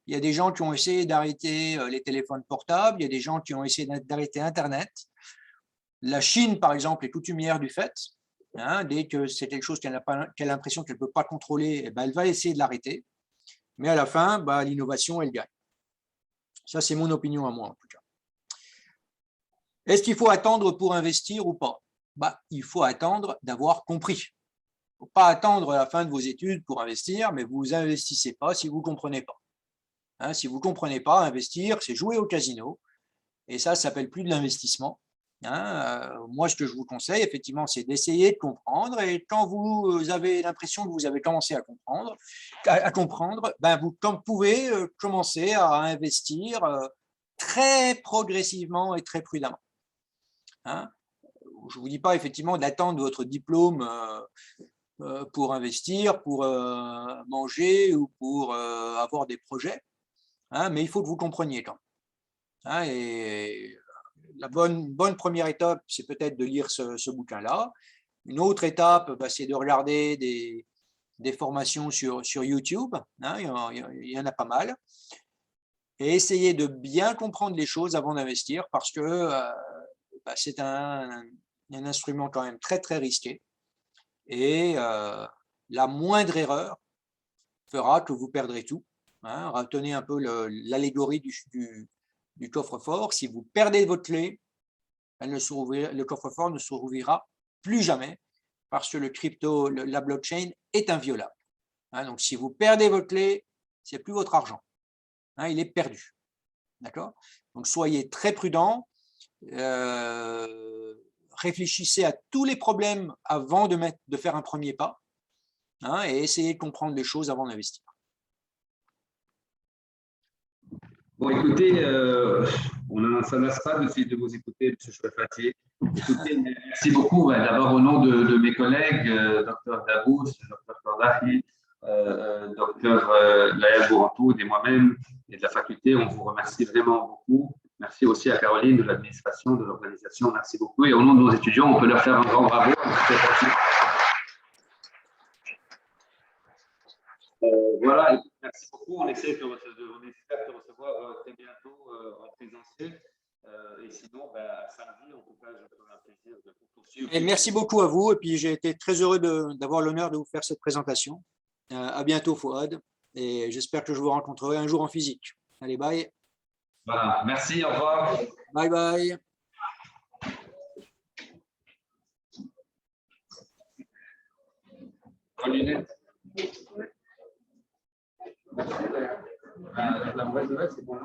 il y a des gens qui ont essayé d'arrêter les téléphones portables, il y a des gens qui ont essayé d'arrêter Internet. La Chine, par exemple, est coutumière du fait. Dès que c'est quelque chose qu'elle a l'impression qu'elle ne peut pas contrôler, elle va essayer de l'arrêter. Mais à la fin, l'innovation, elle gagne. Ça, c'est mon opinion à moi, en tout cas. Est-ce qu'il faut attendre pour investir ou pas? Il faut attendre d'avoir compris. Il ne faut pas attendre la fin de vos études pour investir, mais vous n'investissez pas si vous ne comprenez pas. Si vous ne comprenez pas, investir, c'est jouer au casino. Et ça ne s'appelle plus de l'investissement. Moi, ce que je vous conseille, effectivement, c'est d'essayer de comprendre. Et quand vous avez l'impression que vous avez commencé à comprendre, vous pouvez commencer à investir très progressivement et très prudemment. Je ne vous dis pas effectivement d'attendre votre diplôme pour investir, pour manger ou pour avoir des projets, mais il faut que vous compreniez quand même. Et la bonne première étape, c'est peut-être de lire ce bouquin-là. Une autre étape, c'est de regarder des formations sur YouTube. Il y en a pas mal. Et essayer de bien comprendre les choses avant d'investir parce que c'est un instrument quand même très, très risqué. Et la moindre erreur fera que vous perdrez tout. Retenez un peu l'allégorie du coffre-fort. Si vous perdez votre clé, le coffre-fort ne se rouvrira plus jamais parce que la blockchain est inviolable. Donc, si vous perdez votre clé, ce n'est plus votre argent. Il est perdu. D'accord? Donc, soyez très prudents. Réfléchissez à tous les problèmes avant de faire un premier pas et essayez de comprendre les choses avant d'investir. Bon, écoutez, ça ne lasse pas de vous écouter, M. Chouefati. Écoutez, merci beaucoup. D'abord, au nom de mes collègues, Dr Dabous, Dr Kordahi, Dr Laël Bourantoud et moi-même et de la faculté, on vous remercie vraiment beaucoup. Merci aussi à Caroline de l'administration, de l'organisation. Merci beaucoup. Et au nom de nos étudiants, on peut leur faire un grand bravo. Voilà, merci beaucoup. On espère te recevoir très bientôt en présentiel. Et sinon, à samedi, en tout cas, je ferai un plaisir de poursuivre. Et merci beaucoup à vous. Et puis, j'ai été très heureux d'avoir l'honneur de vous faire cette présentation. À bientôt, Fouad. Et j'espère que je vous rencontrerai un jour en physique. Allez, bye. Voilà, merci, au revoir. Bye bye. Bonne lunette. La mauvaise nouvelle, c'est qu'on